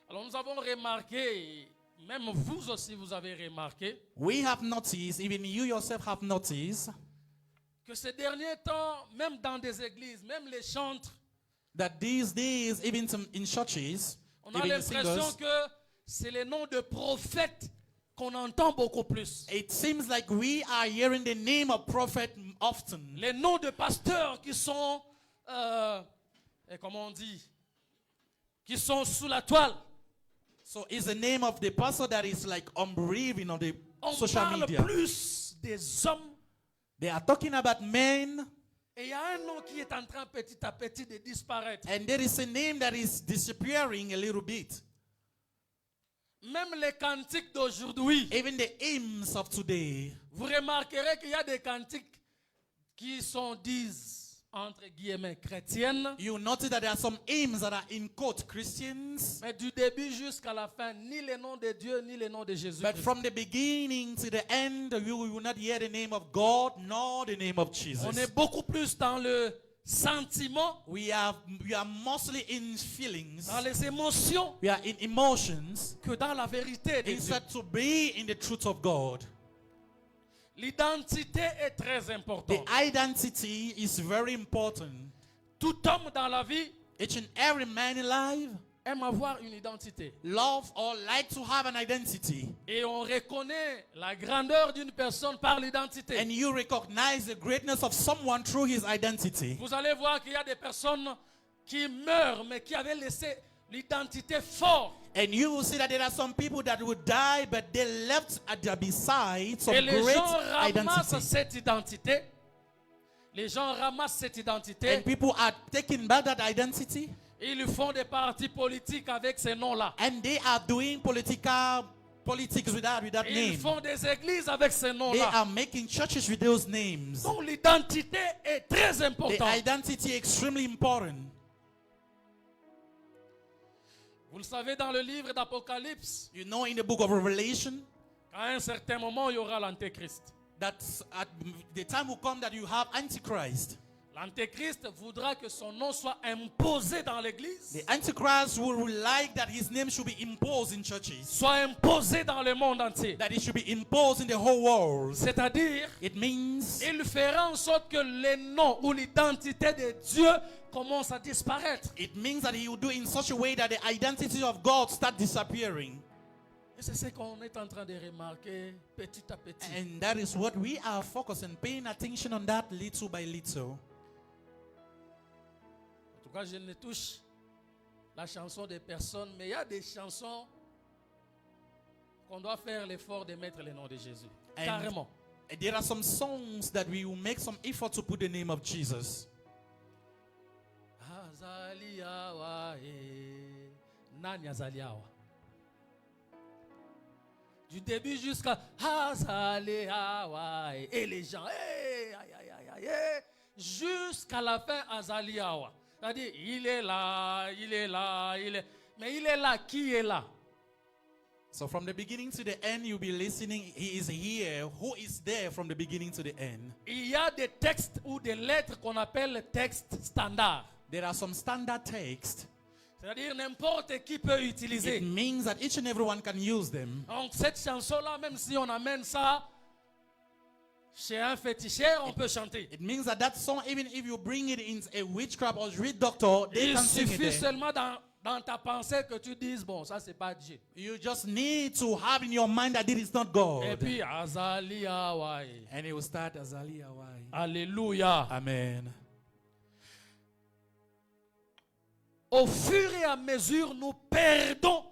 Speaker 7: Alors nous avons remarqué, même vous aussi vous avez remarqué,
Speaker 3: We have noticed, even you yourself have noticed,
Speaker 7: que ces derniers temps, même dans des églises, même les chantres,
Speaker 3: that these days, even in churches,
Speaker 7: on a
Speaker 3: even the
Speaker 7: l'impression
Speaker 3: singers,
Speaker 7: que c'est les noms de prophètes qu'on entend beaucoup plus.
Speaker 3: it seems like we are hearing the name of prophet often.
Speaker 7: Les noms de pasteurs qui sont, et comment on dit, qui sont sous la toile.
Speaker 3: So it's the name of the pastor that is like unbelieving on the
Speaker 7: On
Speaker 3: social
Speaker 7: parle
Speaker 3: media.
Speaker 7: plus des hommes.
Speaker 3: They are talking about men,
Speaker 7: Et il y a un nom qui est en train petit à petit de disparaître.
Speaker 3: and there is a name that is disappearing a little bit.
Speaker 7: Même les cantiques d'aujourd'hui,
Speaker 3: Even the hymns of today,
Speaker 7: vous remarquerez qu'il y a des cantiques qui sont, disent, entre guillemets, chrétiennes.
Speaker 3: you notice that there are some hymns that are in quote Christians,
Speaker 7: Mais du début jusqu'à la fin, ni le nom de Dieu, ni le nom de Jésus.
Speaker 3: but from the beginning to the end, you will not hear the name of God nor the name of Jesus.
Speaker 7: On est beaucoup plus dans le sentiment,
Speaker 3: We are mostly in feelings,
Speaker 7: dans les émotions,
Speaker 3: we are in emotions,
Speaker 7: que dans la vérité de Dieu.
Speaker 3: instead to be in the truth of God.
Speaker 7: L'identité est très
Speaker 3: The
Speaker 7: importante.
Speaker 3: identity is very important.
Speaker 7: Tout homme dans la vie
Speaker 3: Each and every man in life
Speaker 7: aime avoir une identité.
Speaker 3: love or like to have an identity.
Speaker 7: Et on reconnaît la grandeur d'une personne par l'identité.
Speaker 3: And you recognize the greatness of someone through his identity.
Speaker 7: Vous allez voir qu'il y a des personnes qui meurent, mais qui avaient laissé l'identité forte.
Speaker 3: And you will see that there are some people that would die, but they left at their beside some
Speaker 7: Et les
Speaker 3: great
Speaker 7: gens ramassent
Speaker 3: identity.
Speaker 7: cette identité. Les gens ramassent cette identité.
Speaker 3: And people are taking back that identity,
Speaker 7: Et ils font des partis politiques avec ces noms-là.
Speaker 3: and they are doing political politics with that
Speaker 7: Ils
Speaker 3: name.
Speaker 7: font des églises avec ces
Speaker 3: They
Speaker 7: noms-là.
Speaker 3: are making churches with those names.
Speaker 7: Donc l'identité est très
Speaker 3: The
Speaker 7: importante.
Speaker 3: identity extremely important.
Speaker 7: Vous le savez, dans le livre d'Apocalypse,
Speaker 3: You know, in the book of Revelation,
Speaker 7: à un certain moment, il y aura l'Antéchrist.
Speaker 3: that at the time will come that you have Antichrist.
Speaker 7: L'Antéchrist voudra que son nom soit imposé dans l'église,
Speaker 3: The Antichrist will like that his name should be imposed in churches,
Speaker 7: soit imposé dans le monde entier.
Speaker 3: that it should be imposed in the whole world.
Speaker 7: C'est-à-dire,
Speaker 3: It means
Speaker 7: il fera en sorte que les noms ou l'identité de Dieu commence à disparaître.
Speaker 3: that he will do in such a way that the identity of God start disappearing.
Speaker 7: Et c'est ce qu'on est en train de remarquer petit à petit.
Speaker 3: And that is what we are focusing, paying attention on that little by little.
Speaker 7: En tout cas, je ne touche la chanson des personnes, mais il y a des chansons qu'on doit faire l'effort de mettre le nom de Jésus.
Speaker 3: And
Speaker 7: Carrément.
Speaker 3: there are some songs that we will make some effort to put the name of Jesus.
Speaker 7: Azaliawa, nani azaliawa? Du début jusqu'à Azaliawa, et les gens, aïe, aïe, aïe, aïe, jusqu'à la fin Azaliawa. C'est-à-dire, il est là, il est là, il est. Mais il est là, qui est là?
Speaker 3: So from the beginning to the end, you'll be listening. He is here. Who is there from the beginning to the end?
Speaker 7: Il y a des textes ou des lettres qu'on appelle textes standards.
Speaker 3: There are some standard texts.
Speaker 7: C'est-à-dire n'importe qui peut
Speaker 3: It
Speaker 7: utiliser.
Speaker 3: means that each and everyone can use them.
Speaker 7: Donc cette chanson-là, même si on amène ça chez un féticheur, on peut chanter.
Speaker 3: It means that that song, even if you bring it in a witchcraft or street doctor, they
Speaker 7: Il
Speaker 3: can sing it
Speaker 7: suffit
Speaker 3: there.
Speaker 7: seulement dans ta pensée que tu dises, bon, ça c'est pas Dieu.
Speaker 3: You just need to have in your mind that it is not God.
Speaker 7: Et puis, Azali Hawaii.
Speaker 3: And it will start as Aliyah.
Speaker 7: Alléluia.
Speaker 3: Amen.
Speaker 7: Au fur et à mesure, nous perdons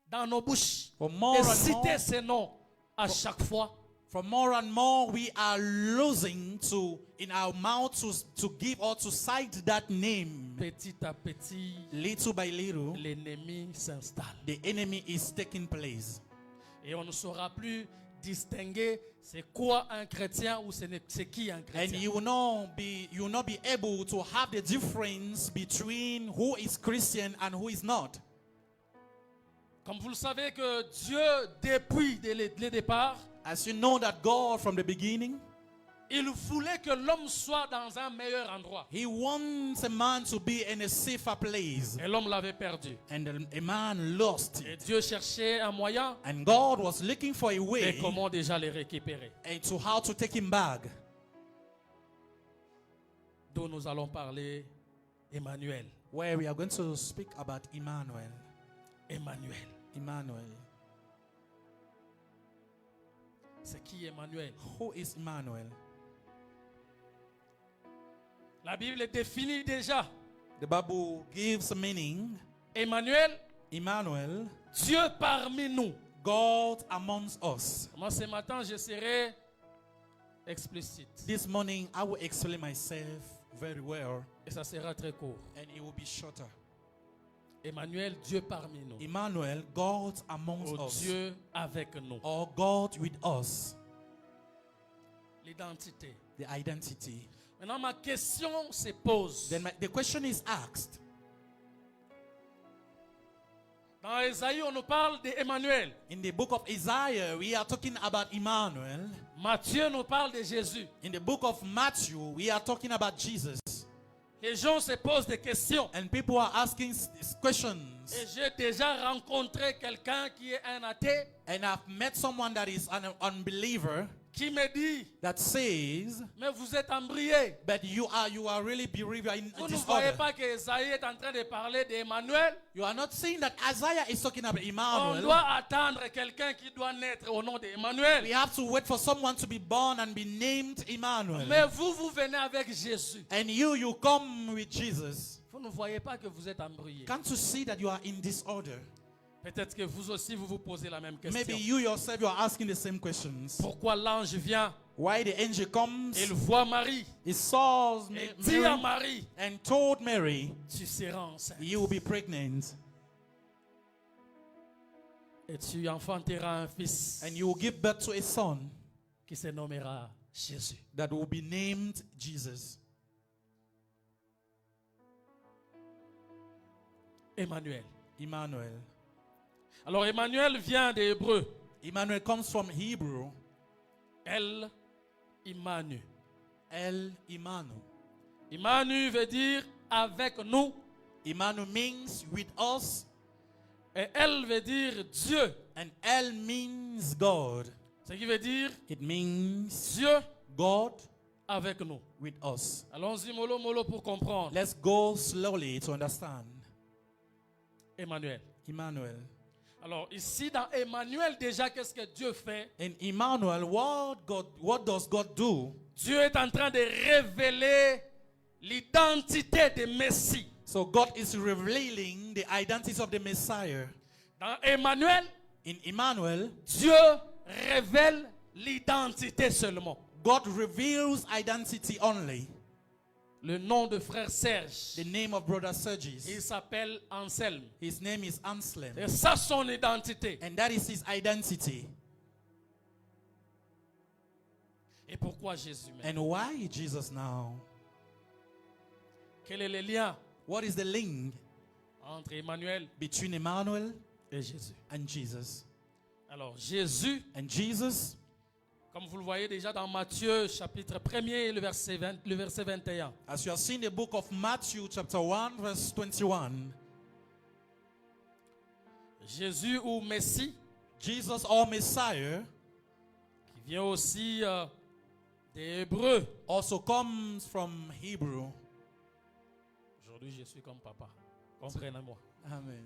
Speaker 7: dans nos bouches
Speaker 3: For more
Speaker 7: de
Speaker 3: and more,
Speaker 7: citer ces noms à chaque fois.
Speaker 3: for more and more, we are losing to in our mouth to give or to cite that name.
Speaker 7: Petit à petit,
Speaker 3: Little by little,
Speaker 7: l'ennemi s'installe.
Speaker 3: the enemy is taking place.
Speaker 7: Et on ne saura plus distinguer c'est quoi un chrétien ou c'est qui un
Speaker 3: And
Speaker 7: chrétien.
Speaker 3: you will not be able to have the difference between who is Christian and who is not.
Speaker 7: Comme vous le savez que Dieu, depuis le départ,
Speaker 3: As you know that God from the beginning,
Speaker 7: il voulait que l'homme soit dans un meilleur endroit.
Speaker 3: He wants a man to be in a safer place.
Speaker 7: Et l'homme l'avait perdu.
Speaker 3: And a man lost
Speaker 7: Et
Speaker 3: it.
Speaker 7: Dieu cherchait un moyen
Speaker 3: And God was looking for a
Speaker 7: de
Speaker 3: way
Speaker 7: comment déjà les récupérer.
Speaker 3: and to how to take him back.
Speaker 7: D'où nous allons parler Emmanuel.
Speaker 3: Where we are going to speak about Emmanuel.
Speaker 7: Emmanuel.
Speaker 3: Emmanuel.
Speaker 7: C'est qui Emmanuel?
Speaker 3: Who is Emmanuel?
Speaker 7: La Bible définit déjà
Speaker 3: The Bible gives a meaning.
Speaker 7: Emmanuel,
Speaker 3: Emmanuel,
Speaker 7: Dieu parmi nous.
Speaker 3: God amongst us.
Speaker 7: Moi ce matin je serai explicite.
Speaker 3: This morning I will explain myself very well
Speaker 7: Et ça sera très court.
Speaker 3: and it will be shorter.
Speaker 7: Emmanuel, Dieu parmi nous.
Speaker 3: Emmanuel, God amongst
Speaker 7: Oh,
Speaker 3: us.
Speaker 7: Dieu avec nous.
Speaker 3: Or God with us.
Speaker 7: L'identité.
Speaker 3: The identity.
Speaker 7: Maintenant ma question se pose.
Speaker 3: Then the question is asked.
Speaker 7: Dans Ésaïe on nous parle d'Emmanuel.
Speaker 3: In the book of Isaiah, we are talking about Emmanuel.
Speaker 7: Matthieu nous parle de Jésus.
Speaker 3: In the book of Matthew, we are talking about Jesus.
Speaker 7: Les gens se posent des questions.
Speaker 3: And people are asking questions.
Speaker 7: Et j'ai déjà rencontré quelqu'un qui est un athée
Speaker 3: And I've met someone that is an unbeliever
Speaker 7: qui me dit,
Speaker 3: that says,
Speaker 7: mais vous êtes embrouillé.
Speaker 3: but you are really believer in
Speaker 7: Vous ne voyez
Speaker 3: disorder.
Speaker 7: pas que Esaïe est en train de parler d'Emmanuel.
Speaker 3: You are not saying that Isaiah is talking about
Speaker 7: On
Speaker 3: Emmanuel.
Speaker 7: doit attendre quelqu'un qui doit naître au nom d'Emmanuel.
Speaker 3: We have to wait for someone to be born and be named Emmanuel.
Speaker 7: Mais vous, vous venez avec Jésus.
Speaker 3: And you come with Jesus.
Speaker 7: Vous ne voyez pas que vous êtes embrouillé.
Speaker 3: Can't you see that you are in disorder?
Speaker 7: Peut-être que vous aussi, vous vous posez la même
Speaker 3: Maybe
Speaker 7: question.
Speaker 3: you yourself, you are asking the same questions.
Speaker 7: Pourquoi l'ange vient,
Speaker 3: Why the angel comes,
Speaker 7: il voit Marie,
Speaker 3: he saw
Speaker 7: et dit à
Speaker 3: Mary
Speaker 7: Marie,
Speaker 3: and told Mary,
Speaker 7: tu seras enceinte.
Speaker 3: you will be pregnant.
Speaker 7: Et tu enfanteras un fils
Speaker 3: and you will give birth to a son
Speaker 7: qui se nommera Jésus.
Speaker 3: that will be named Jesus.
Speaker 7: Emmanuel.
Speaker 3: Emmanuel.
Speaker 7: Alors Emmanuel vient des Hébreux.
Speaker 3: Emmanuel comes from Hebrew.
Speaker 7: El Immanu.
Speaker 3: El Imanu.
Speaker 7: Immanu veut dire avec nous.
Speaker 3: Imanu means with us,
Speaker 7: Et El veut dire Dieu.
Speaker 3: and El means God.
Speaker 7: Ce qui veut dire
Speaker 3: It means
Speaker 7: Dieu
Speaker 3: God
Speaker 7: avec nous.
Speaker 3: with us.
Speaker 7: Allons-y mollo mollo pour comprendre.
Speaker 3: Let's go slowly to understand.
Speaker 7: Emmanuel.
Speaker 3: Emmanuel.
Speaker 7: Alors ici dans Emmanuel déjà qu'est-ce que Dieu fait?
Speaker 3: In Emmanuel, what does God do?
Speaker 7: Dieu est en train de révéler l'identité de Messie.
Speaker 3: So God is revealing the identity of the Messiah.
Speaker 7: Dans Emmanuel,
Speaker 3: In Emmanuel,
Speaker 7: Dieu révèle l'identité seulement.
Speaker 3: God reveals identity only.
Speaker 7: Le nom de frère Serge,
Speaker 3: The name of brother
Speaker 7: il
Speaker 3: Sergis.
Speaker 7: s'appelle Anselme.
Speaker 3: His name is Anselm.
Speaker 7: C'est ça son identité.
Speaker 3: And that is his identity.
Speaker 7: Et pourquoi Jésus même?
Speaker 3: And why Jesus now?
Speaker 7: Quel est le lien
Speaker 3: What is the link
Speaker 7: entre Emmanuel
Speaker 3: between Emmanuel
Speaker 7: et Jésus?
Speaker 3: and Jesus?
Speaker 7: Alors Jésus,
Speaker 3: And Jesus,
Speaker 7: comme vous le voyez déjà dans Matthieu chapitre 1er, le verset 21.
Speaker 3: as you have seen the book of Matthew chapter 1 verse 21,
Speaker 7: Jésus ou Messie,
Speaker 3: Jesus or Messiah
Speaker 7: qui vient aussi des Hébreux.
Speaker 3: also comes from Hebrew.
Speaker 7: Aujourd'hui, je suis comme papa. Comprenez-moi.
Speaker 3: Amen.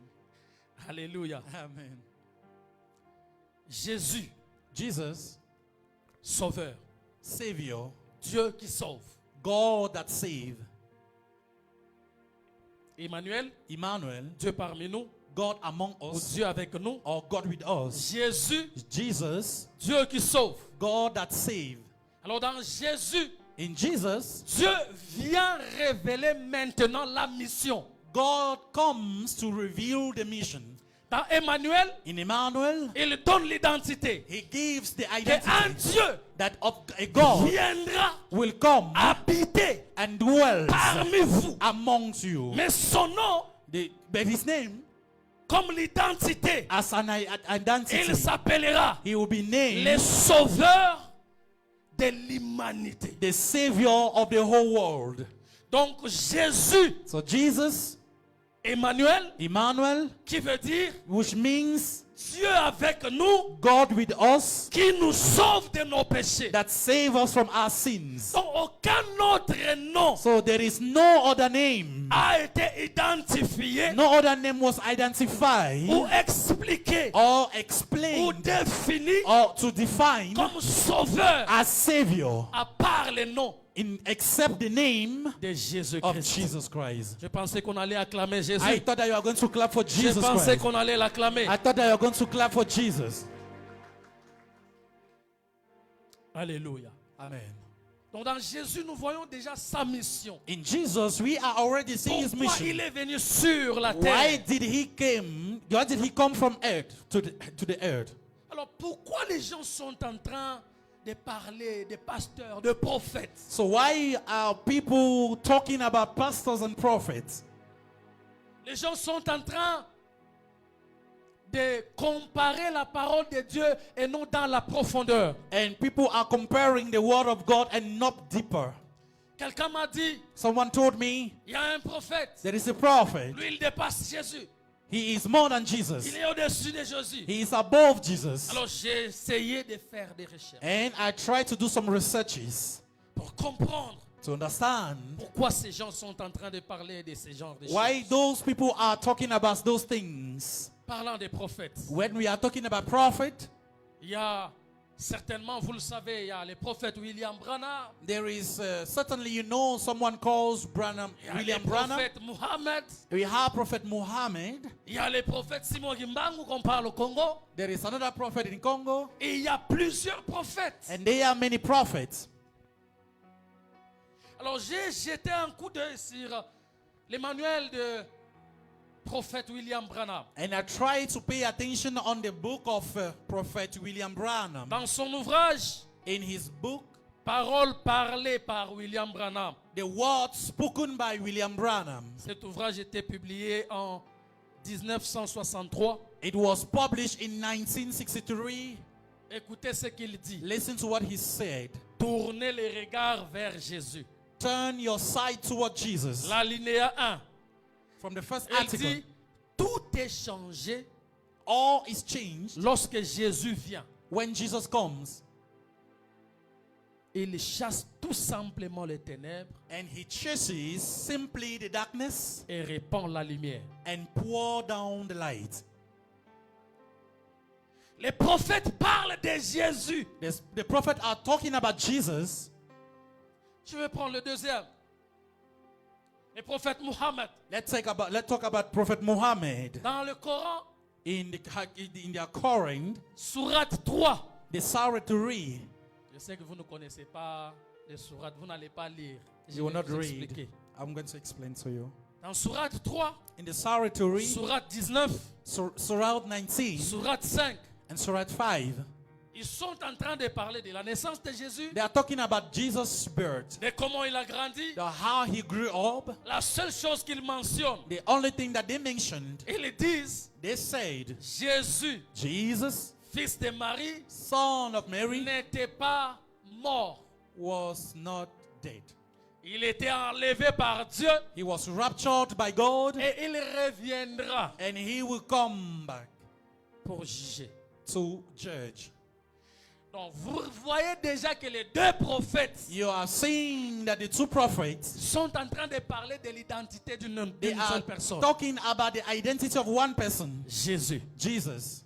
Speaker 7: Alléluia.
Speaker 3: Amen.
Speaker 7: Jésus,
Speaker 3: Jesus,
Speaker 7: sauveur.
Speaker 3: Savior,
Speaker 7: Dieu qui sauve.
Speaker 3: God that save.
Speaker 7: Emmanuel,
Speaker 3: Emmanuel,
Speaker 7: Dieu parmi nous.
Speaker 3: God among
Speaker 7: Ou
Speaker 3: us,
Speaker 7: Dieu avec nous.
Speaker 3: or God with us.
Speaker 7: Jésus,
Speaker 3: Jesus,
Speaker 7: Dieu qui sauve.
Speaker 3: God that save.
Speaker 7: Alors dans Jésus,
Speaker 3: In Jesus,
Speaker 7: Dieu vient révéler maintenant la mission.
Speaker 3: God comes to reveal the mission.
Speaker 7: Dans Emmanuel,
Speaker 3: In Emmanuel,
Speaker 7: il donne l'identité.
Speaker 3: He gives the
Speaker 7: Que un
Speaker 3: identity
Speaker 7: Dieu
Speaker 3: that of a God
Speaker 7: viendra
Speaker 3: will come
Speaker 7: habiter
Speaker 3: and dwell
Speaker 7: parmi vous.
Speaker 3: amongst you.
Speaker 7: Mais son nom,
Speaker 3: But his name,
Speaker 7: comme l'identité,
Speaker 3: as an identity,
Speaker 7: il s'appellera
Speaker 3: he will be named
Speaker 7: le sauveur de l'humanité.
Speaker 3: the Savior of the whole world.
Speaker 7: Donc Jésus,
Speaker 3: So Jesus,
Speaker 7: Emmanuel,
Speaker 3: Emmanuel,
Speaker 7: qui veut dire
Speaker 3: which means
Speaker 7: Dieu avec nous,
Speaker 3: God with us,
Speaker 7: qui nous sauve de nos péchés.
Speaker 3: that save us from our sins.
Speaker 7: Donc aucun autre nom
Speaker 3: So there is no other name.
Speaker 7: a été identifié
Speaker 3: No other name was identified
Speaker 7: ou expliqué
Speaker 3: or
Speaker 7: ou
Speaker 3: explained
Speaker 7: défini
Speaker 3: or to define
Speaker 7: comme sauveur
Speaker 3: as Savior
Speaker 7: à part le nom
Speaker 3: except the name
Speaker 7: de
Speaker 3: of
Speaker 7: Jésus-Christ.
Speaker 3: Jesus Christ.
Speaker 7: Je pensais qu'on allait acclamer Jésus.
Speaker 3: I thought that you were going to clap for
Speaker 7: Je
Speaker 3: Jesus
Speaker 7: pensais
Speaker 3: Christ.
Speaker 7: qu'on allait l'acclamer.
Speaker 3: I thought that you were going to clap for Jesus.
Speaker 7: Alléluia.
Speaker 3: Amen.
Speaker 7: Donc dans Jésus, nous voyons déjà sa mission.
Speaker 3: In Jesus, we are already seeing his
Speaker 7: Pourquoi il
Speaker 3: mission.
Speaker 7: est venu sur la
Speaker 3: Why
Speaker 7: terre?
Speaker 3: did he come from earth to the earth?
Speaker 7: Alors pourquoi les gens sont en train de parler de pasteurs, de prophètes?
Speaker 3: So why are people talking about pastors and prophets?
Speaker 7: Les gens sont en train de comparer la parole de Dieu et non dans la profondeur.
Speaker 3: And people are comparing the word of God and not deeper.
Speaker 7: Quelqu'un m'a dit,
Speaker 3: Someone told me
Speaker 7: il y a un prophète.
Speaker 3: there is a prophet.
Speaker 7: Lui, il dépasse Jésus.
Speaker 3: He is more than Jesus.
Speaker 7: Il est au-dessus de Jésus.
Speaker 3: He is above Jesus.
Speaker 7: Alors j'ai essayé de faire des recherches
Speaker 3: And I tried to do some researches
Speaker 7: pour comprendre
Speaker 3: to understand
Speaker 7: pourquoi ces gens sont en train de parler de ces genres de
Speaker 3: why
Speaker 7: choses.
Speaker 3: those people are talking about those things.
Speaker 7: Parlant des prophètes,
Speaker 3: When we are talking about prophet,
Speaker 7: il y a certainement, vous le savez, il y a le prophète William Branham,
Speaker 3: there is certainly, you know, someone calls
Speaker 7: il y a
Speaker 3: William
Speaker 7: le
Speaker 3: Branham.
Speaker 7: prophète Muhammad,
Speaker 3: We have Prophet Muhammad.
Speaker 7: il y a le prophète Simon Gimbangu qu'on parle au Congo,
Speaker 3: There is another prophet in Congo.
Speaker 7: et il y a plusieurs prophètes.
Speaker 3: And there are many prophets.
Speaker 7: Alors j'ai jeté un coup d'œil sur les manuels prophète William Branham.
Speaker 3: And I tried to pay attention on the book of Prophet William Branham.
Speaker 7: Dans son ouvrage,
Speaker 3: In his book,
Speaker 7: Paroles parlées par William Branham.
Speaker 3: The Words Spoken by William Branham.
Speaker 7: Cet ouvrage était publié en 1963.
Speaker 3: It was published in 1963.
Speaker 7: Écoutez ce qu'il dit.
Speaker 3: Listen to what he said.
Speaker 7: Tournez les regards vers Jésus.
Speaker 3: Turn your sight toward Jesus.
Speaker 7: L'alinéa 1.
Speaker 3: From the first
Speaker 7: Il
Speaker 3: article,
Speaker 7: dit, tout est changé
Speaker 3: all is changed
Speaker 7: lorsque Jésus vient.
Speaker 3: when Jesus comes.
Speaker 7: Il chasse tout simplement les ténèbres
Speaker 3: And he chases simply the darkness
Speaker 7: et répand la lumière.
Speaker 3: and pour down the light.
Speaker 7: Les prophètes parlent de Jésus.
Speaker 3: The prophets are talking about Jesus.
Speaker 7: Je vais prendre le deuxième. Le prophète Muhammad.
Speaker 3: Let's talk about Prophet Muhammad.
Speaker 7: Dans le Coran,
Speaker 3: In their Quran,
Speaker 7: sourate 3.
Speaker 3: the Surah to read.
Speaker 7: Je sais que vous ne connaissez pas les sourates, vous n'allez pas lire. Je
Speaker 3: You will
Speaker 7: vais
Speaker 3: not
Speaker 7: vous
Speaker 3: read.
Speaker 7: expliquer.
Speaker 3: I'm going to explain to you.
Speaker 7: Dans sourate 3,
Speaker 3: In the Surah to read,
Speaker 7: sourate 19,
Speaker 3: Surah 19
Speaker 7: sourate 5,
Speaker 3: and Surah 5,
Speaker 7: ils sont en train de parler de la naissance de Jésus,
Speaker 3: they are talking about Jesus' birth,
Speaker 7: de comment il a grandi.
Speaker 3: how he grew up.
Speaker 7: La seule chose qu'ils mentionnent,
Speaker 3: The only thing that they mentioned,
Speaker 7: ils disent
Speaker 3: they said,
Speaker 7: Jésus,
Speaker 3: Jesus,
Speaker 7: fils de Marie,
Speaker 3: son of Mary,
Speaker 7: n'était pas mort.
Speaker 3: was not dead.
Speaker 7: Il était enlevé par Dieu
Speaker 3: He was raptured by God,
Speaker 7: et il reviendra
Speaker 3: and he will come back
Speaker 7: pour juger.
Speaker 3: to judge.
Speaker 7: Donc vous voyez déjà que les deux prophètes
Speaker 3: You are seeing that the two prophets,
Speaker 7: sont en train de parler de l'identité d'une
Speaker 3: they are
Speaker 7: seule personne.
Speaker 3: talking about the identity of one person,
Speaker 7: Jésus.
Speaker 3: Jesus.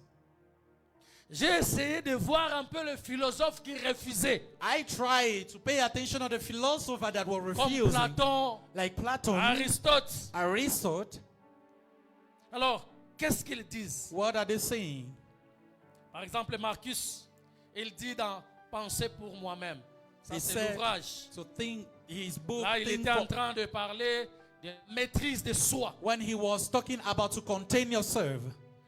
Speaker 7: J'ai essayé de voir un peu le philosophe qui refusait.
Speaker 3: I tried to pay attention to the philosophers that were
Speaker 7: Comme
Speaker 3: refusing,
Speaker 7: Platon,
Speaker 3: like Plato,
Speaker 7: Aristote.
Speaker 3: Aristotle.
Speaker 7: Alors, qu'est-ce qu'ils disent?
Speaker 3: What are they saying?
Speaker 7: Par exemple, Marcus, il dit dans Pensée pour moi-même. Ça,
Speaker 3: He
Speaker 7: c'est
Speaker 3: said,
Speaker 7: l'ouvrage.
Speaker 3: so think his book,
Speaker 7: Là, il
Speaker 3: Think
Speaker 7: était en
Speaker 3: for-
Speaker 7: train de parler de maîtrise de soi.
Speaker 3: when he was talking about to contain yourself.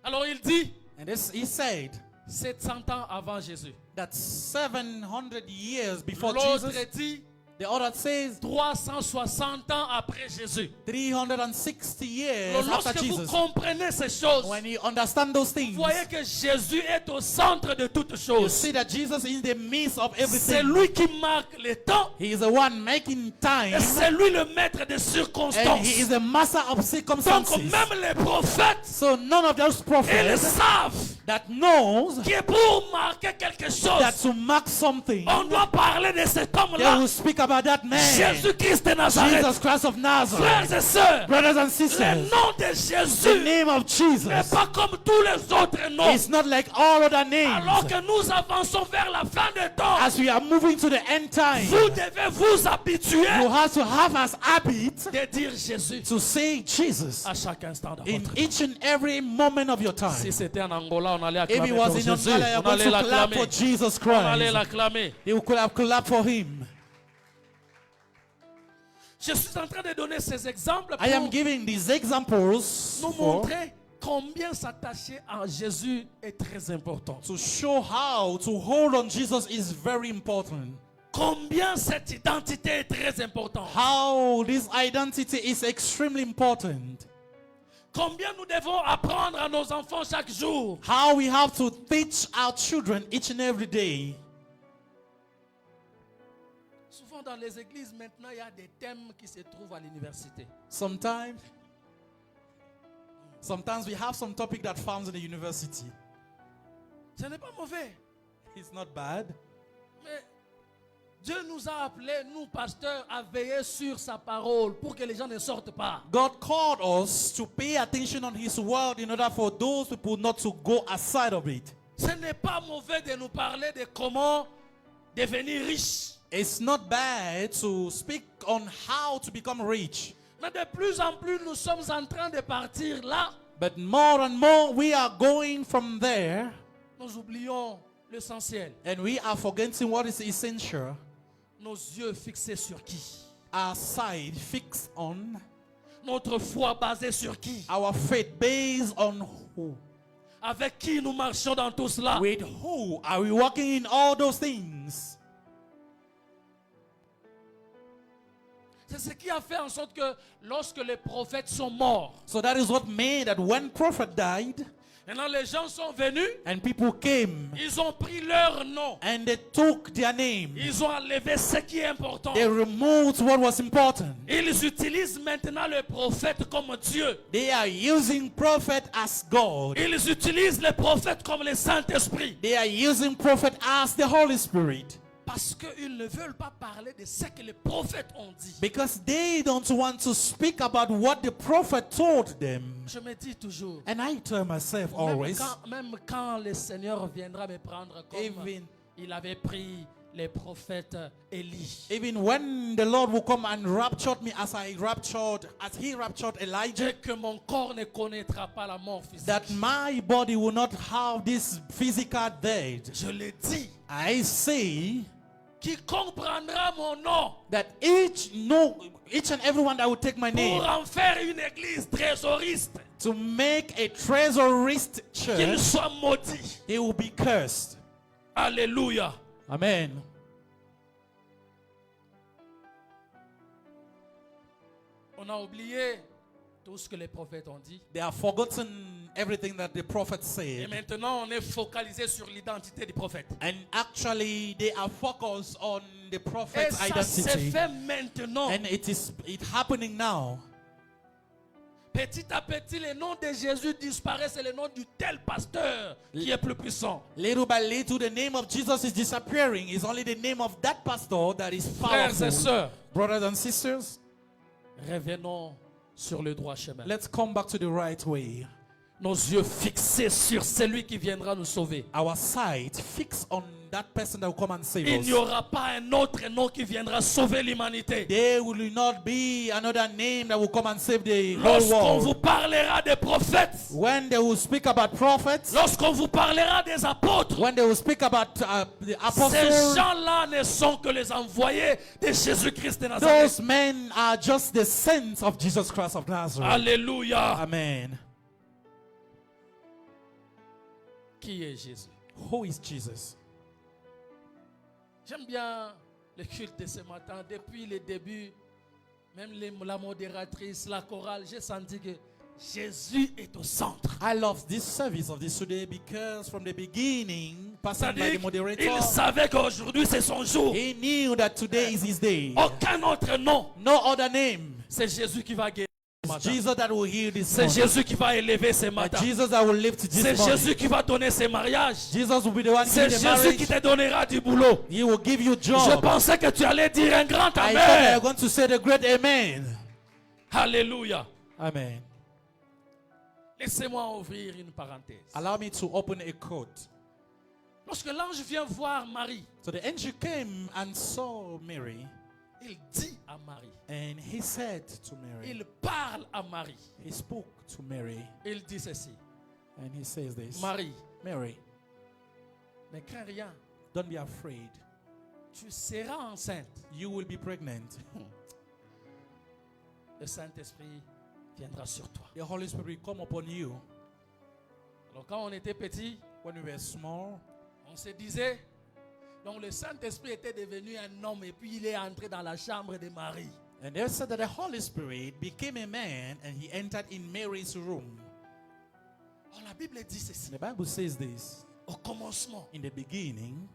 Speaker 7: Alors, il dit,
Speaker 3: And this, he said
Speaker 7: 700 ans avant Jésus.
Speaker 3: that 700 years before
Speaker 7: L'autre
Speaker 3: Jesus,
Speaker 7: dit,
Speaker 3: the other says
Speaker 7: 360 ans après Jésus.
Speaker 3: 360 years
Speaker 7: Alors,
Speaker 3: after
Speaker 7: lorsque vous
Speaker 3: Jesus.
Speaker 7: comprenez ces choses,
Speaker 3: When you understand those
Speaker 7: vous
Speaker 3: things,
Speaker 7: voyez que Jésus est au centre de toutes
Speaker 3: you
Speaker 7: choses.
Speaker 3: see that Jesus is in the midst of
Speaker 7: C'est
Speaker 3: everything.
Speaker 7: lui qui marque le temps.
Speaker 3: He is the one making time,
Speaker 7: Et c'est lui le maître des
Speaker 3: and
Speaker 7: circonstances.
Speaker 3: he is the master of
Speaker 7: Donc
Speaker 3: circumstances.
Speaker 7: même les prophètes,
Speaker 3: So none of those
Speaker 7: ils
Speaker 3: prophets
Speaker 7: savent
Speaker 3: that knows
Speaker 7: que pour marquer quelque
Speaker 3: that
Speaker 7: chose,
Speaker 3: to mark something,
Speaker 7: on doit parler de cet
Speaker 3: they
Speaker 7: homme-là,
Speaker 3: will speak about that man,
Speaker 7: Jésus-Christ de Nazareth.
Speaker 3: Jesus Christ of Nazareth.
Speaker 7: Frères et sœurs,
Speaker 3: Brothers and
Speaker 7: le
Speaker 3: sisters,
Speaker 7: nom de
Speaker 3: the
Speaker 7: Jésus
Speaker 3: name of
Speaker 7: n'est
Speaker 3: Jesus
Speaker 7: pas comme tous les autres noms.
Speaker 3: is not like all other
Speaker 7: Alors
Speaker 3: names.
Speaker 7: que nous avançons vers la fin des temps,
Speaker 3: As we are moving to the end time,
Speaker 7: vous devez vous habituer
Speaker 3: you have to have as habit
Speaker 7: de dire Jésus
Speaker 3: to say Jesus
Speaker 7: à chaque instant de
Speaker 3: in
Speaker 7: votre vie.
Speaker 3: each and every moment of your time.
Speaker 7: Si c'était en Angola, on allait
Speaker 3: If
Speaker 7: acclamer
Speaker 3: it was
Speaker 7: pour
Speaker 3: in
Speaker 7: Jésus.
Speaker 3: Angola, you're
Speaker 7: On
Speaker 3: going
Speaker 7: allait
Speaker 3: to clap for
Speaker 7: l'acclamer.
Speaker 3: Jesus
Speaker 7: On allait
Speaker 3: Christ.
Speaker 7: l'acclamer.
Speaker 3: They could have clapped for him.
Speaker 7: Je suis en train de donner ces exemples
Speaker 3: I am
Speaker 7: pour
Speaker 3: giving these examples
Speaker 7: nous
Speaker 3: for,
Speaker 7: montrer combien s'attacher à Jésus est très important.
Speaker 3: to show how to hold on Jesus is very important.
Speaker 7: Combien cette identité est très importante.
Speaker 3: How this identity is extremely important.
Speaker 7: Combien nous devons apprendre à nos enfants chaque jour.
Speaker 3: How we have to teach our children each and every day.
Speaker 7: Souvent dans les églises maintenant, il y a des thèmes qui se trouvent à l'université.
Speaker 3: Sometimes we have some topic that found in the university.
Speaker 7: Ce n'est pas mauvais.
Speaker 3: It's not bad.
Speaker 7: Mais Dieu nous a appelés, nous pasteurs, à veiller sur sa parole pour que les gens ne sortent pas.
Speaker 3: God called us to pay attention on His word in order for those people not to go aside of it.
Speaker 7: Ce n'est pas mauvais de nous parler de comment devenir riche.
Speaker 3: It's not bad to speak on how to become rich.
Speaker 7: Mais de plus en plus, nous sommes en train de partir là.
Speaker 3: But more and more we are going from there,
Speaker 7: Nous oublions l'essentiel.
Speaker 3: and we are forgetting what is essential.
Speaker 7: Nos yeux fixés sur qui?
Speaker 3: Our sight fixed on,
Speaker 7: notre foi basée sur qui?
Speaker 3: Our faith based on who?
Speaker 7: Avec qui nous marchons dans tout cela?
Speaker 3: With who are we walking in all those things?
Speaker 7: C'est ce qui a fait en sorte que lorsque les prophètes sont morts,
Speaker 3: So that is what made that when prophet died
Speaker 7: maintenant les gens sont venus,
Speaker 3: and people came
Speaker 7: ils ont pris leur nom,
Speaker 3: and they took their name,
Speaker 7: ils ont enlevé ce qui est important.
Speaker 3: they removed what was important.
Speaker 7: Ils utilisent maintenant le prophète comme Dieu.
Speaker 3: They are using prophet as God.
Speaker 7: Ils utilisent les prophètes comme le Saint-Esprit.
Speaker 3: They are using prophet as the Holy Spirit.
Speaker 7: Parce qu'ils ne veulent pas parler de ce que les prophètes ont dit.
Speaker 3: Because they don't want to speak about what the prophet told them.
Speaker 7: Je me dis toujours,
Speaker 3: And I tell myself always,
Speaker 7: même quand le Seigneur viendra me prendre comme
Speaker 3: even,
Speaker 7: il avait pris les prophètes Élie.
Speaker 3: even when the Lord will come and raptured me as he raptured Elijah,
Speaker 7: Dès que mon corps ne connaîtra pas la mort physique.
Speaker 3: that my body will not have this physical death.
Speaker 7: Je le dis,
Speaker 3: I say
Speaker 7: quiconque prendra mon nom
Speaker 3: that each and everyone that will take my
Speaker 7: pour
Speaker 3: name
Speaker 7: en faire une église trésoriste,
Speaker 3: to make a treasurist
Speaker 7: qu'il
Speaker 3: church,
Speaker 7: soit maudit.
Speaker 3: they will be cursed.
Speaker 7: Alléluia.
Speaker 3: Amen.
Speaker 7: On a oublié tout ce que les prophètes ont dit.
Speaker 3: They have forgotten everything that the prophet
Speaker 7: Et
Speaker 3: said.
Speaker 7: maintenant, on est focalisé sur l'identité du prophète.
Speaker 3: And actually, they are focused on the
Speaker 7: Et
Speaker 3: prophet's
Speaker 7: ça s'est
Speaker 3: identity.
Speaker 7: fait maintenant.
Speaker 3: And it's happening now.
Speaker 7: Petit à petit, le nom de Jésus disparaît. C'est le nom du tel pasteur qui est plus puissant.
Speaker 3: Little by little, the name of Jesus is disappearing. It's only the name of that pastor that is
Speaker 7: Frères et
Speaker 3: powerful.
Speaker 7: sœurs,
Speaker 3: Brothers and sisters,
Speaker 7: revenons sur le droit chemin.
Speaker 3: let's come back to the right way.
Speaker 7: Nos yeux fixés sur celui qui viendra nous sauver.
Speaker 3: Our sight fixed on that person that will come and save
Speaker 7: Il
Speaker 3: us.
Speaker 7: n'y aura pas un autre nom qui viendra sauver l'humanité.
Speaker 3: There will not be another name that will come and save the whole
Speaker 7: Lorsqu'on vous
Speaker 3: world.
Speaker 7: parlera des prophètes,
Speaker 3: When they will speak about prophets,
Speaker 7: lorsqu'on vous parlera des apôtres,
Speaker 3: when they will speak about the
Speaker 7: ces
Speaker 3: apostles,
Speaker 7: gens-là ne sont que les envoyés de Jésus-Christ de Nazareth.
Speaker 3: those men are just the saints of Jesus Christ of Nazareth.
Speaker 7: Alléluia.
Speaker 3: Amen.
Speaker 7: Qui est Jésus?
Speaker 3: Who is Jesus?
Speaker 7: J'aime bien le culte de ce matin. Depuis le début, même la modératrice, la chorale, j'ai senti que Jésus est au centre.
Speaker 3: I love this service of this today because from the beginning, passing by the
Speaker 7: C'est-à-dire,
Speaker 3: moderator,
Speaker 7: il savait qu'aujourd'hui c'est son jour.
Speaker 3: he knew that today is his day.
Speaker 7: Aucun autre nom.
Speaker 3: No other name.
Speaker 7: C'est Jésus qui va guérir ce
Speaker 3: It's
Speaker 7: matin.
Speaker 3: Jesus that will heal this
Speaker 7: C'est
Speaker 3: morning.
Speaker 7: Jésus qui va élever ce
Speaker 3: But
Speaker 7: matin.
Speaker 3: Jesus that will lift
Speaker 7: C'est
Speaker 3: this morning.
Speaker 7: Jésus qui va donner ses mariages.
Speaker 3: Jesus will be the one
Speaker 7: C'est
Speaker 3: giving the
Speaker 7: Jésus qui
Speaker 3: marriage.
Speaker 7: te donnera du boulot.
Speaker 3: He will give you
Speaker 7: Je
Speaker 3: job.
Speaker 7: pensais que tu allais dire un grand
Speaker 3: I thought you were
Speaker 7: amen.
Speaker 3: going to say the great amen.
Speaker 7: Alléluia.
Speaker 3: Amen.
Speaker 7: Laissez-moi ouvrir une parenthèse.
Speaker 3: Allow me to open a quote.
Speaker 7: Lorsque l'ange vient voir Marie,
Speaker 3: So the angel came and saw Mary,
Speaker 7: il dit à Marie,
Speaker 3: and he said to Mary,
Speaker 7: il parle à Marie.
Speaker 3: he spoke to Mary,
Speaker 7: Il dit ceci,
Speaker 3: and he says this,
Speaker 7: Marie,
Speaker 3: Mary,
Speaker 7: ne crains rien,
Speaker 3: don't be afraid.
Speaker 7: tu seras enceinte.
Speaker 3: You will be pregnant.
Speaker 7: Le Saint-Esprit viendra sur toi.
Speaker 3: The Holy Spirit will come upon you.
Speaker 7: Alors quand on était petit,
Speaker 3: When we were small,
Speaker 7: on se disait, donc le Saint-Esprit était devenu un homme et puis il est entré dans la chambre de Marie.
Speaker 3: and they said that the Holy Spirit became a man and he entered in Mary's room.
Speaker 7: Oh, la Bible dit ceci.
Speaker 3: And the Bible says this,
Speaker 7: Au commencement,
Speaker 3: in the beginning,